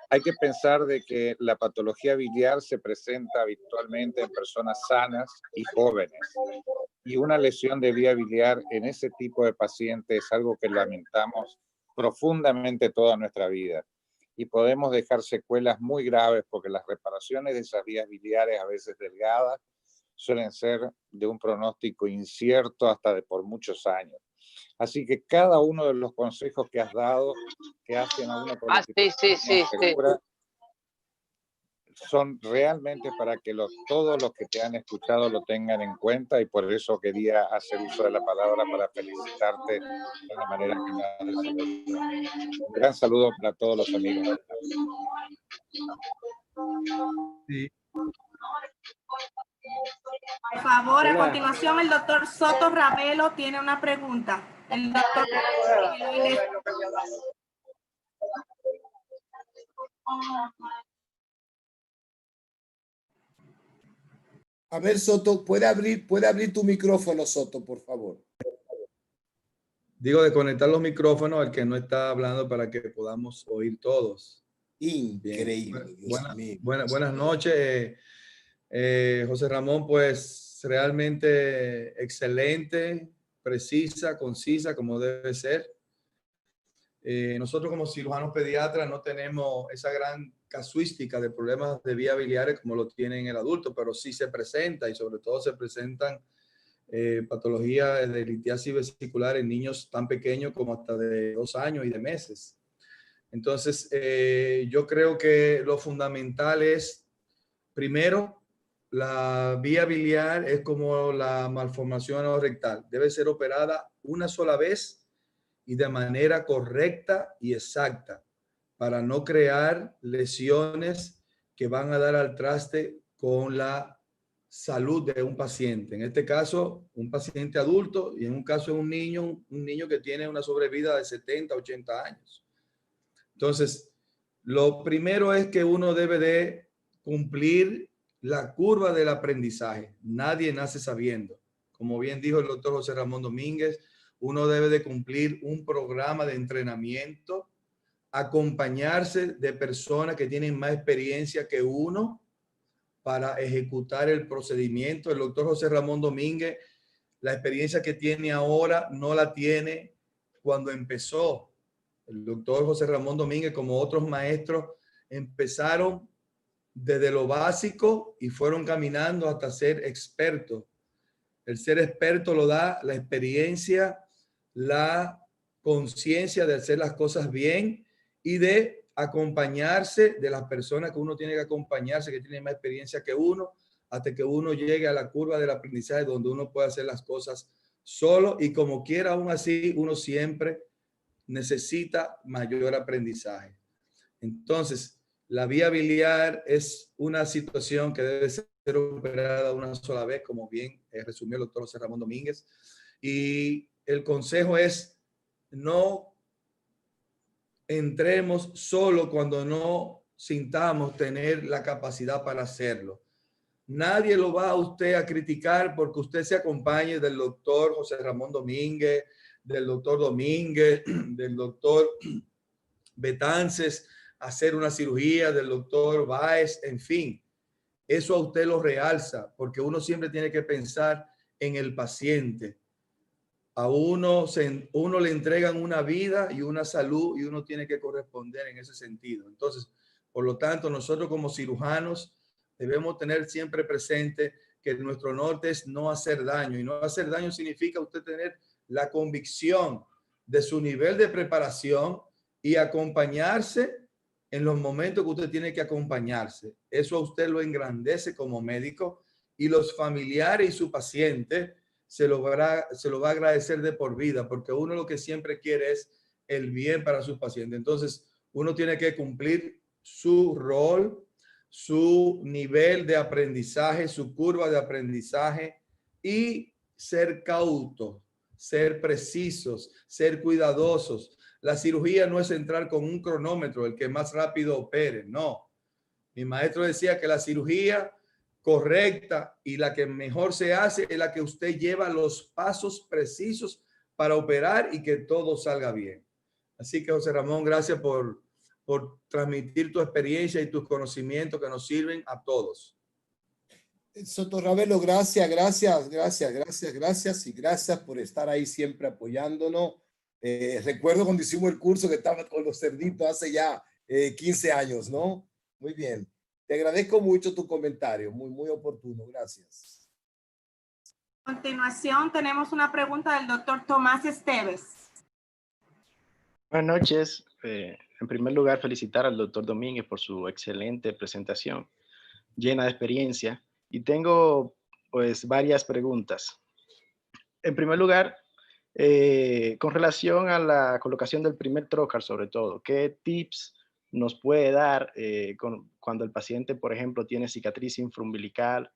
Hay que pensar de que la patología biliar se presenta habitualmente en personas sanas y jóvenes, y una lesión de vía biliar en ese tipo de pacientes es algo que lamentamos profundamente toda nuestra vida, y podemos dejar secuelas muy graves porque las reparaciones de esas vías biliares, a veces delgadas, suelen ser de un pronóstico incierto hasta de por muchos años. Así que cada uno de los consejos que has dado, que hacen a una política segura, son realmente para que todos los que te han escuchado lo tengan en cuenta, y por eso quería hacer uso de la palabra para felicitarte de la manera que me has desenvolvido. Un gran saludo para todos los amigos. Sí. Por favor, a continuación el doctor Soto Ravelo tiene una pregunta. El doctor A ver, Soto, ¿puede abrir tu micrófono, Soto, por favor? Digo, de conectar los micrófonos al que no está hablando para que podamos oír todos. Increíble. Buenas noches. José Ramón, pues realmente excelente, precisa, concisa, como debe ser. Nosotros como cirujanos pediatras no tenemos esa gran casuística de problemas de vías biliares como lo tiene el adulto, pero sí se presenta, y sobre todo se presentan patologías de litiasis vesicular en niños tan pequeños como hasta de 2 años y de meses. Entonces, yo creo que lo fundamental es, primero, la vía biliar es como la malformación anorrectal. Debe ser operada una sola vez y de manera correcta y exacta para no crear lesiones que van a dar al traste con la salud de un paciente. En este caso, un paciente adulto, y en un caso un niño que tiene una sobrevida de 70, 80 años. Entonces, lo primero es que uno debe de cumplir la curva del aprendizaje. Nadie nace sabiendo. Como bien dijo el doctor José Ramón Domínguez, uno debe de cumplir un programa de entrenamiento, acompañarse de personas que tienen más experiencia que uno para ejecutar el procedimiento. El doctor José Ramón Domínguez, la experiencia que tiene ahora no la tiene cuando empezó. El doctor José Ramón Domínguez, como otros maestros, empezaron desde lo básico y fueron caminando hasta ser expertos. El ser experto lo da la experiencia, la conciencia de hacer las cosas bien y de acompañarse de las personas que uno tiene que acompañarse, que tienen más experiencia que uno, hasta que uno llegue a la curva del aprendizaje donde uno puede hacer las cosas solo, y como quiera, aún así, uno siempre necesita mayor aprendizaje. Entonces, la vía biliar es una situación que debe ser operada una sola vez, como bien resumió el doctor José Ramón Domínguez. Y el consejo es: no entremos solo cuando no sintamos tener la capacidad para hacerlo. Nadie lo va a usted a criticar porque usted se acompañe del doctor José Ramón Domínguez, del doctor Domínguez, del doctor Betances, hacer una cirugía del doctor Báez, en fin. Eso a usted lo realza, porque uno siempre tiene que pensar en el paciente. A uno le entregan una vida y una salud y uno tiene que corresponder en ese sentido. Entonces, por lo tanto, nosotros como cirujanos debemos tener siempre presente que nuestro norte es no hacer daño. Y no hacer daño significa usted tener la convicción de su nivel de preparación y acompañarse en los momentos que usted tiene que acompañarse. Eso a usted lo engrandece como médico y los familiares y su paciente se lo va a agradecer de por vida, porque uno lo que siempre quiere es el bien para su paciente. Entonces, uno tiene que cumplir su rol, su nivel de aprendizaje, su curva de aprendizaje y ser cautos, ser precisos, ser cuidadosos. La cirugía no es entrar con un cronómetro, el que más rápido opere, no. Mi maestro decía que la cirugía correcta y la que mejor se hace es la que usted lleva los pasos precisos para operar y que todo salga bien. Así que, José Ramón, gracias por transmitir tu experiencia y tus conocimientos que nos sirven a todos. Soto Ravelo, gracias y gracias por estar ahí siempre apoyándonos. Recuerdo cuando hicimos el curso que estaba con los cerditos hace ya 15 años, ¿no? Muy bien. Te agradezco mucho tu comentario, muy oportuno, gracias. A continuación tenemos una pregunta del doctor Tomás Esteves. Buenas noches. En primer lugar, felicitar al doctor Domínguez por su excelente presentación, llena de experiencia. Y tengo pues varias preguntas. En primer lugar, con relación a la colocación del primer trocar, sobre todo, ¿qué tips nos puede dar cuando el paciente, por ejemplo, tiene cicatriz infraumbilical?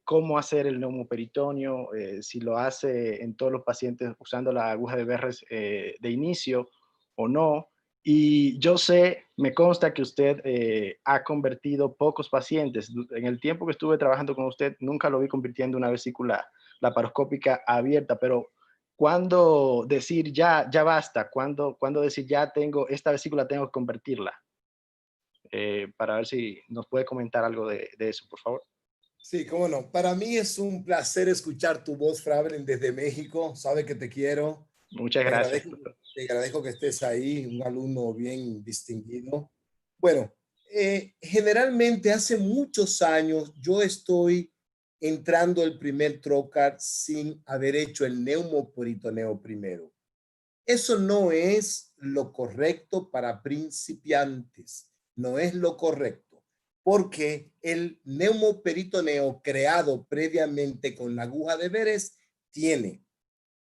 ¿Cómo hacer el neumoperitoneo? Si lo hace en todos los pacientes usando la aguja de Verres de inicio o no. Y yo sé, me consta que usted ha convertido pocos pacientes. En el tiempo que estuve trabajando con usted, nunca lo vi convirtiendo una vesícula laparoscópica abierta, pero ¿cuándo decir ya basta? ¿Cuándo decir ya tengo esta vesícula, tengo que convertirla? Para ver si nos puede comentar algo de eso, por favor. Sí, cómo no. Para mí es un placer escuchar tu voz, Fravren, desde México. Sabe que te quiero. Muchas gracias. Te agradezco que estés ahí, un alumno bien distinguido. Bueno, generalmente hace muchos años yo estoy entrando el primer trocar sin haber hecho el neumoperitoneo primero. Eso no es lo correcto para principiantes, no es lo correcto, porque el neumoperitoneo creado previamente con la aguja de Verres tiene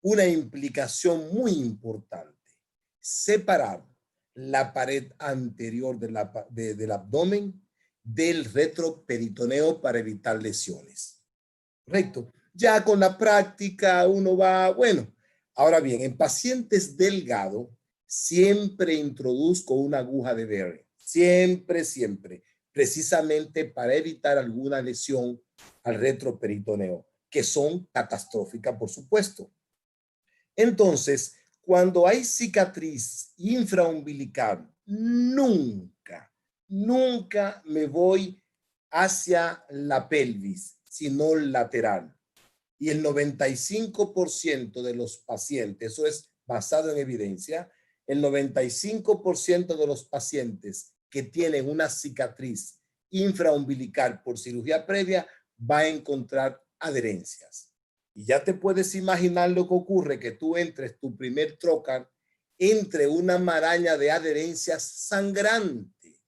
una implicación muy importante: separar la pared anterior del abdomen del retroperitoneo para evitar lesiones. Correcto. Ya con la práctica uno va, bueno. Ahora bien, en pacientes delgados siempre introduzco una aguja de Verres. Siempre. Precisamente para evitar alguna lesión al retroperitoneo, que son catastróficas, por supuesto. Entonces, cuando hay cicatriz infraumbilical, nunca me voy hacia la pelvis, sino lateral. Y el 95% de los pacientes, eso es basado en evidencia, el 95% de los pacientes que tienen una cicatriz infraumbilical por cirugía previa va a encontrar adherencias. Y ya te puedes imaginar lo que ocurre, que tú entres tu primer trocar entre una maraña de adherencias sangrante.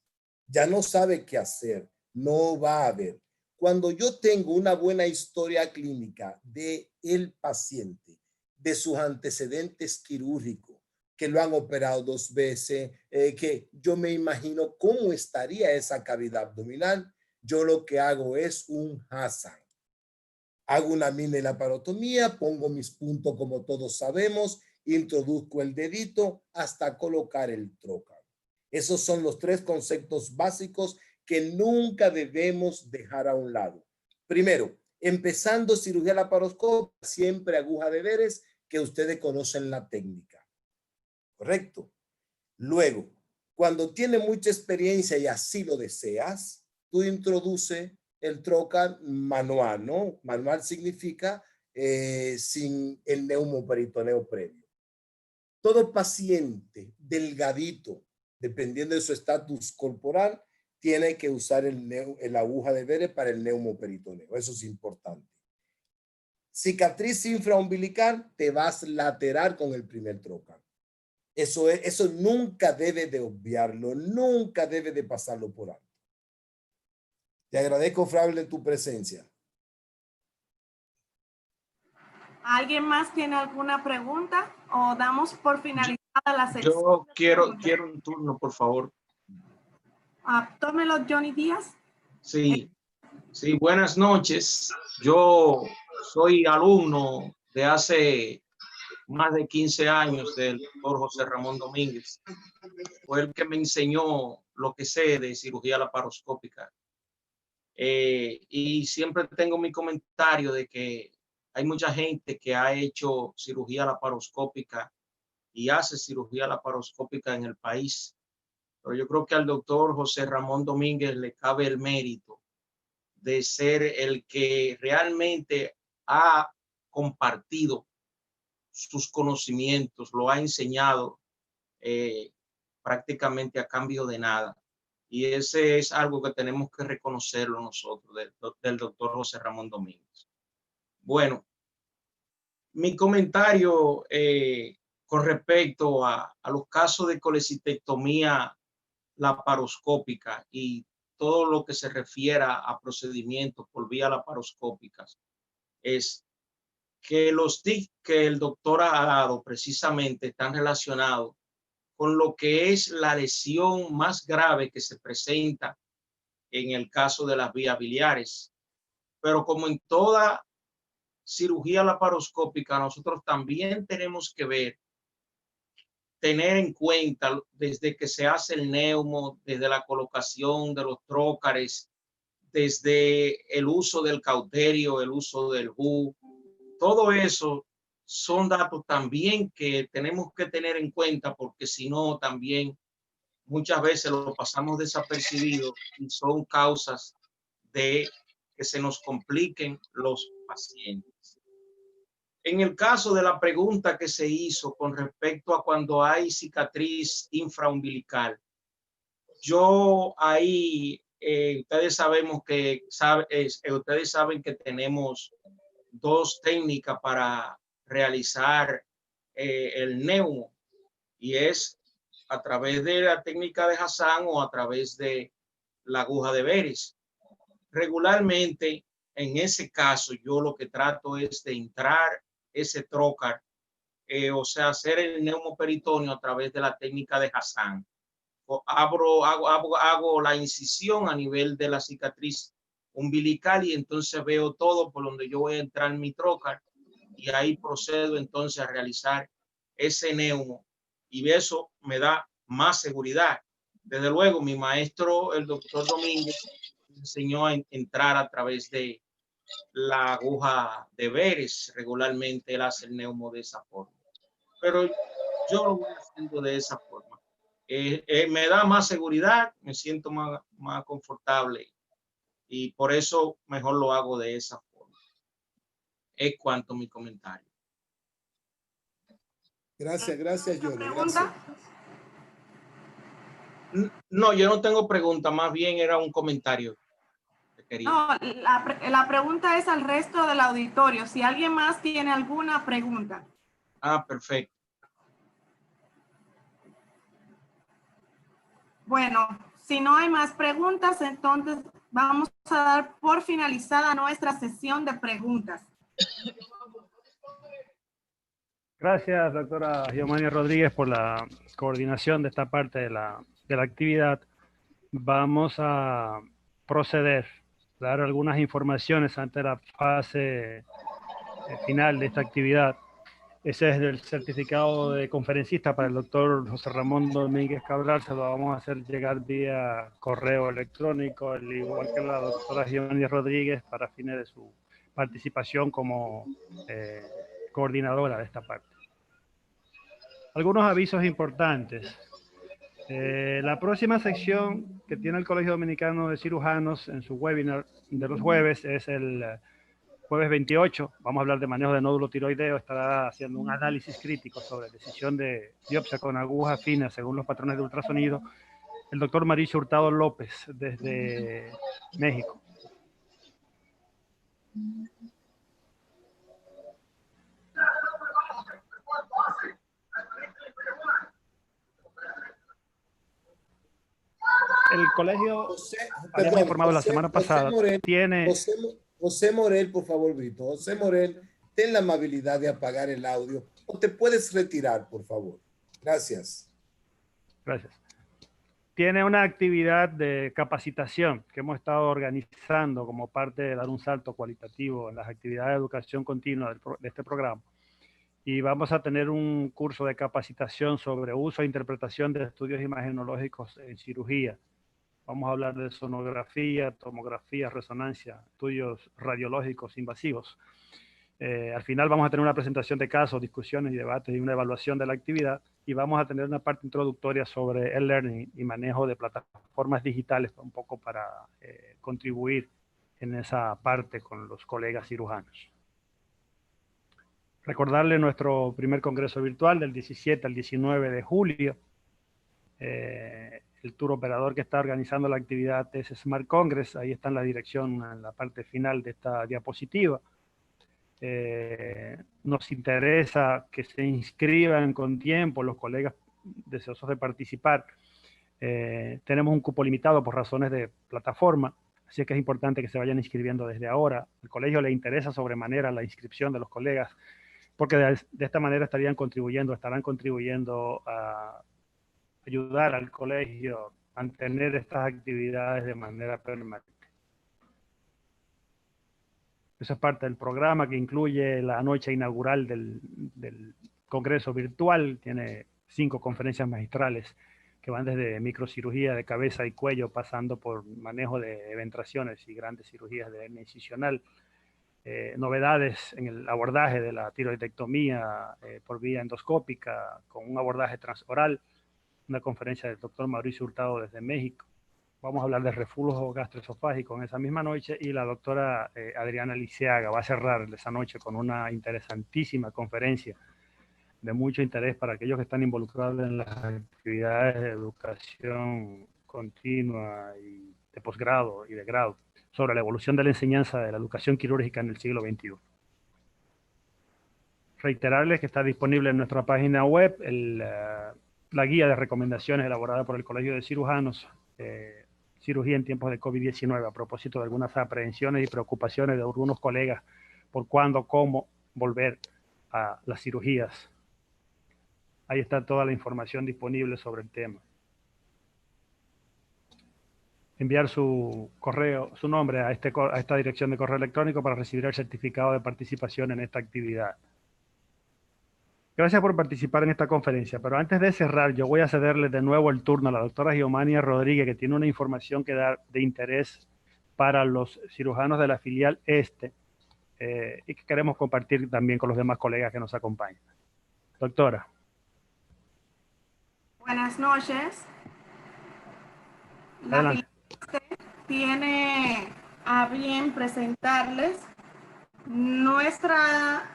Ya no sabe qué hacer, no va a haber. Cuando yo tengo una buena historia clínica de el paciente, de sus antecedentes quirúrgicos, que lo han operado 2 veces, que yo me imagino cómo estaría esa cavidad abdominal, yo lo que hago es un Hassan. Hago una mini laparotomía, pongo mis puntos como todos sabemos, introduzco el dedito hasta colocar el trocar. Esos son los 3 conceptos básicos que nunca debemos dejar a un lado. Primero, empezando cirugía laparoscópica, siempre aguja de Verres, que ustedes conocen la técnica. ¿Correcto? Luego, Cuando tiene mucha experiencia y así lo deseas, tú introduces el trocar manual, ¿no? Manual significa sin el neumoperitoneo previo. Todo paciente delgadito, dependiendo de su estatus corporal, tiene que usar el aguja de Veres para el neumoperitoneo. Eso es importante. Cicatriz infraumbilical, te vas lateral con el primer trocar. Eso nunca debe de obviarlo, nunca debe de pasarlo por alto. Te agradezco, Fraile, tu presencia. ¿Alguien más tiene alguna pregunta o damos por finalizada la sección? Yo quiero un turno, por favor. Tómelo, Johnny Díaz. Sí, buenas noches. Yo soy alumno de hace más de 15 años del doctor José Ramón Domínguez. Fue el que me enseñó lo que sé de cirugía laparoscópica. Y siempre tengo mi comentario de que hay mucha gente que ha hecho cirugía laparoscópica y hace cirugía laparoscópica en el país. Pero yo creo que al doctor José Ramón Domínguez le cabe el mérito de ser el que realmente ha compartido sus conocimientos, lo ha enseñado prácticamente a cambio de nada. Y ese es algo que tenemos que reconocerlo nosotros del doctor José Ramón Domínguez. Bueno, mi comentario con respecto a los casos de colecistectomía laparoscópica y todo lo que se refiera a procedimientos por vía laparoscópicas es que los tips que el doctor ha dado precisamente están relacionados con lo que es la lesión más grave que se presenta en el caso de las vías biliares. Pero como en toda cirugía laparoscópica, nosotros también tenemos que tener en cuenta desde que se hace el neumo, desde la colocación de los trócares, desde el uso del cauterio, el uso del HU, todo eso son datos también que tenemos que tener en cuenta, porque si no también muchas veces lo pasamos desapercibido y son causas de que se nos compliquen los pacientes. En el caso de la pregunta que se hizo con respecto a cuando hay cicatriz infraumbilical, yo ahí, ustedes saben que tenemos dos técnicas para realizar el neumo, y es a través de la técnica de Hassan o a través de la aguja de Veres. Regularmente, en ese caso, yo lo que trato es de entrar ese trocar, o sea, hacer el neumoperitoneo a través de la técnica de Hassan. Hago la incisión a nivel de la cicatriz umbilical y entonces veo todo por donde yo voy a entrar en mi trocar, y ahí procedo entonces a realizar ese neumo, y eso me da más seguridad. Desde luego, mi maestro, el doctor Domínguez, me enseñó a entrar a través de la aguja de Veres. Regularmente él hace el neumo de esa forma, pero yo lo voy haciendo de esa forma. Me da más seguridad, me siento más confortable, y por eso mejor lo hago de esa forma. Es cuanto mi comentario. Gracias, Johnny. Gracias. No, yo no tengo pregunta, más bien era un comentario. No, la pregunta es al resto del auditorio. Si alguien más tiene alguna pregunta. Ah, perfecto. Bueno, si no hay más preguntas, entonces vamos a dar por finalizada nuestra sesión de preguntas. Gracias, doctora Giovanni Rodríguez, por la coordinación de esta parte de la actividad. Vamos a proceder a dar algunas informaciones ante la fase final de esta actividad. Ese es el certificado de conferencista para el doctor José Ramón Domínguez Cabral. Se lo vamos a hacer llegar vía correo electrónico, al igual que la doctora Giovanni Rodríguez, para fines de su participación como coordinadora de esta parte. Algunos avisos importantes. La próxima sección que tiene el Colegio Dominicano de Cirujanos en su webinar de los jueves es el jueves 28. Vamos a hablar de manejo de nódulo tiroideo. Estará haciendo un análisis crítico sobre decisión de biopsia con aguja fina según los patrones de ultrasonido el doctor Mauricio Hurtado López desde México. El colegio, habíamos informado la semana pasada, tiene... José Morel, por favor, Brito. José Morel, ten la amabilidad de apagar el audio o te puedes retirar, por favor. Gracias. Gracias. Tiene una actividad de capacitación que hemos estado organizando como parte de dar un salto cualitativo en las actividades de educación continua de este programa. Y vamos a tener un curso de capacitación sobre uso e interpretación de estudios imagenológicos en cirugía. Vamos a hablar de sonografía, tomografía, resonancia, estudios radiológicos invasivos. Al final vamos a tener una presentación de casos, discusiones y debates y una evaluación de la actividad. Y vamos a tener una parte introductoria sobre el learning y manejo de plataformas digitales, un poco para contribuir en esa parte con los colegas cirujanos. Recordarle nuestro primer congreso virtual del 17 al 19 de julio. El tour operador que está organizando la actividad es Smart Congress. Ahí está en la dirección, en la parte final de esta diapositiva. Nos interesa que se inscriban con tiempo los colegas deseosos de participar. Tenemos un cupo limitado por razones de plataforma, así que es importante que se vayan inscribiendo desde ahora. Al colegio le interesa sobremanera la inscripción de los colegas, porque de esta manera estarán contribuyendo a ayudar al colegio a mantener estas actividades de manera permanente. Esa es parte del programa que incluye la noche inaugural del Congreso Virtual. Tiene 5 conferencias magistrales que van desde microcirugía de cabeza y cuello, pasando por manejo de eventraciones y grandes cirugías de hernia incisional. Novedades en el abordaje de la tiroidectomía por vía endoscópica, con un abordaje transoral. Una conferencia del doctor Mauricio Hurtado desde México. Vamos a hablar de reflujo gastroesofágico en esa misma noche y la doctora Adriana Liceaga va a cerrar esa noche con una interesantísima conferencia de mucho interés para aquellos que están involucrados en las actividades de educación continua y de posgrado y de grado sobre la evolución de la enseñanza de la educación quirúrgica en el siglo XXI. Reiterarles que está disponible en nuestra página web la guía de recomendaciones elaborada por el Colegio de Cirujanos, cirugía en tiempos de COVID-19, a propósito de algunas aprehensiones y preocupaciones de algunos colegas por cuándo, cómo volver a las cirugías. Ahí está toda la información disponible sobre el tema. Enviar su correo, su nombre a esta dirección de correo electrónico para recibir el certificado de participación en esta actividad. Gracias por participar en esta conferencia, pero antes de cerrar, yo voy a cederle de nuevo el turno a la doctora Giomania Rodríguez, que tiene una información que da de interés para los cirujanos de la filial este y que queremos compartir también con los demás colegas que nos acompañan. Doctora. Buenas noches. La filial este tiene a bien presentarles nuestra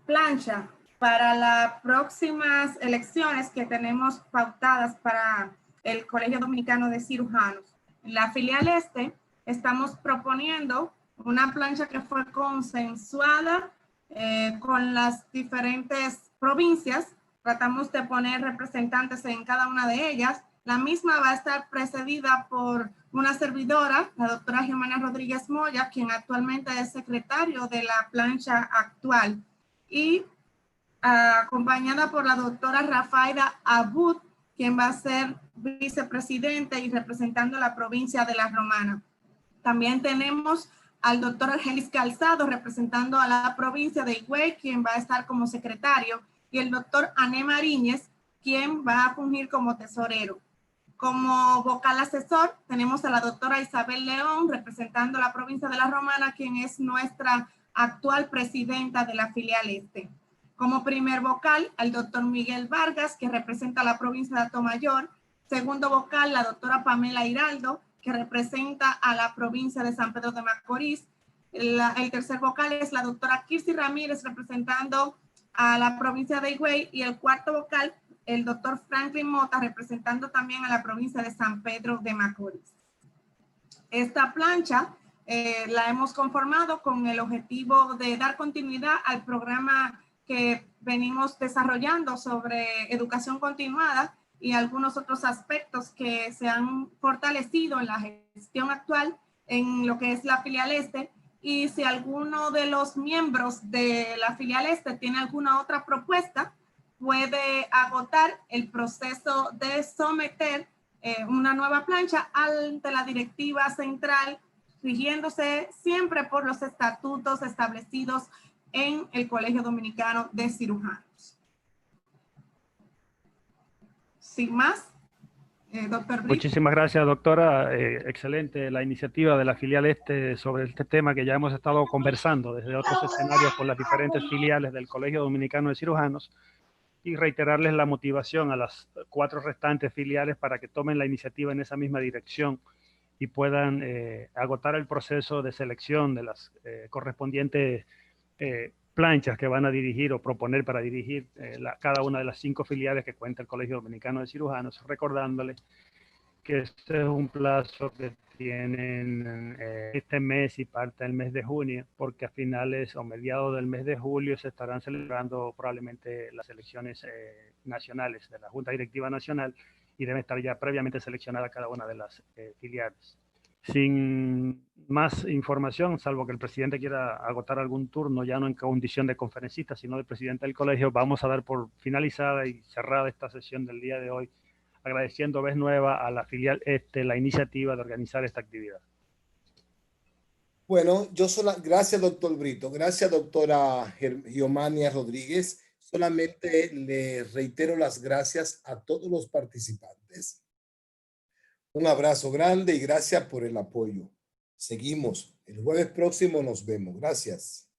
plancha para las próximas elecciones que tenemos pautadas para el Colegio Dominicano de Cirujanos. En la filial este estamos proponiendo una plancha que fue consensuada con las diferentes provincias. Tratamos de poner representantes en cada una de ellas. La misma va a estar precedida por una servidora, la doctora Giomania Rodríguez Moya, quien actualmente es secretario de la plancha actual, y acompañada por la doctora Rafaida Abud, quien va a ser vicepresidente y representando la provincia de La Romana. También tenemos al doctor Argelis Calzado representando a la provincia de Higüey, quien va a estar como secretario, y el doctor Ané Mariñez, quien va a fungir como tesorero. Como vocal asesor tenemos a la doctora Isabel León representando a la provincia de La Romana, quien es nuestra actual presidenta de la filial este. Como primer vocal, al doctor Miguel Vargas, que representa a la provincia de Atomayor, Segundo vocal, la doctora Pamela Hiraldo, que representa a la provincia de San Pedro de Macorís. El tercer vocal es la doctora Kirsi Ramírez, representando a la provincia de Higüey. Y el cuarto vocal, el doctor Franklin Mota, representando también a la provincia de San Pedro de Macorís. Esta plancha la hemos conformado con el objetivo de dar continuidad al programa que venimos desarrollando sobre educación continuada y algunos otros aspectos que se han fortalecido en la gestión actual en lo que es la filial este. Y si alguno de los miembros de la filial este tiene alguna otra propuesta, puede agotar el proceso de someter una nueva plancha ante la directiva central, rigiéndose siempre por los estatutos establecidos en el Colegio Dominicano de Cirujanos. Sin más, doctor Brito. Muchísimas gracias, doctora. Excelente la iniciativa de la filial este sobre este tema que ya hemos estado conversando desde otros escenarios con las diferentes filiales del Colegio Dominicano de Cirujanos, y reiterarles la motivación a las 4 restantes filiales para que tomen la iniciativa en esa misma dirección y puedan agotar el proceso de selección de las correspondientes planchas que van a dirigir o proponer para dirigir cada una de las 5 filiales que cuenta el Colegio Dominicano de Cirujanos, recordándoles que este es un plazo que tienen este mes y parte del mes de junio, porque a finales o mediados del mes de julio se estarán celebrando probablemente las elecciones nacionales de la Junta Directiva Nacional y deben estar ya previamente seleccionadas cada una de las filiales. Sin más información, salvo que el presidente quiera agotar algún turno, ya no en condición de conferencista, sino de presidente del colegio, vamos a dar por finalizada y cerrada esta sesión del día de hoy, agradeciendo vez nueva a la filial este la iniciativa de organizar esta actividad. Bueno, gracias, doctor Brito. Gracias, doctora Giomania Rodríguez. Solamente le reitero las gracias a todos los participantes. Un abrazo grande y gracias por el apoyo. Seguimos. El jueves próximo nos vemos. Gracias.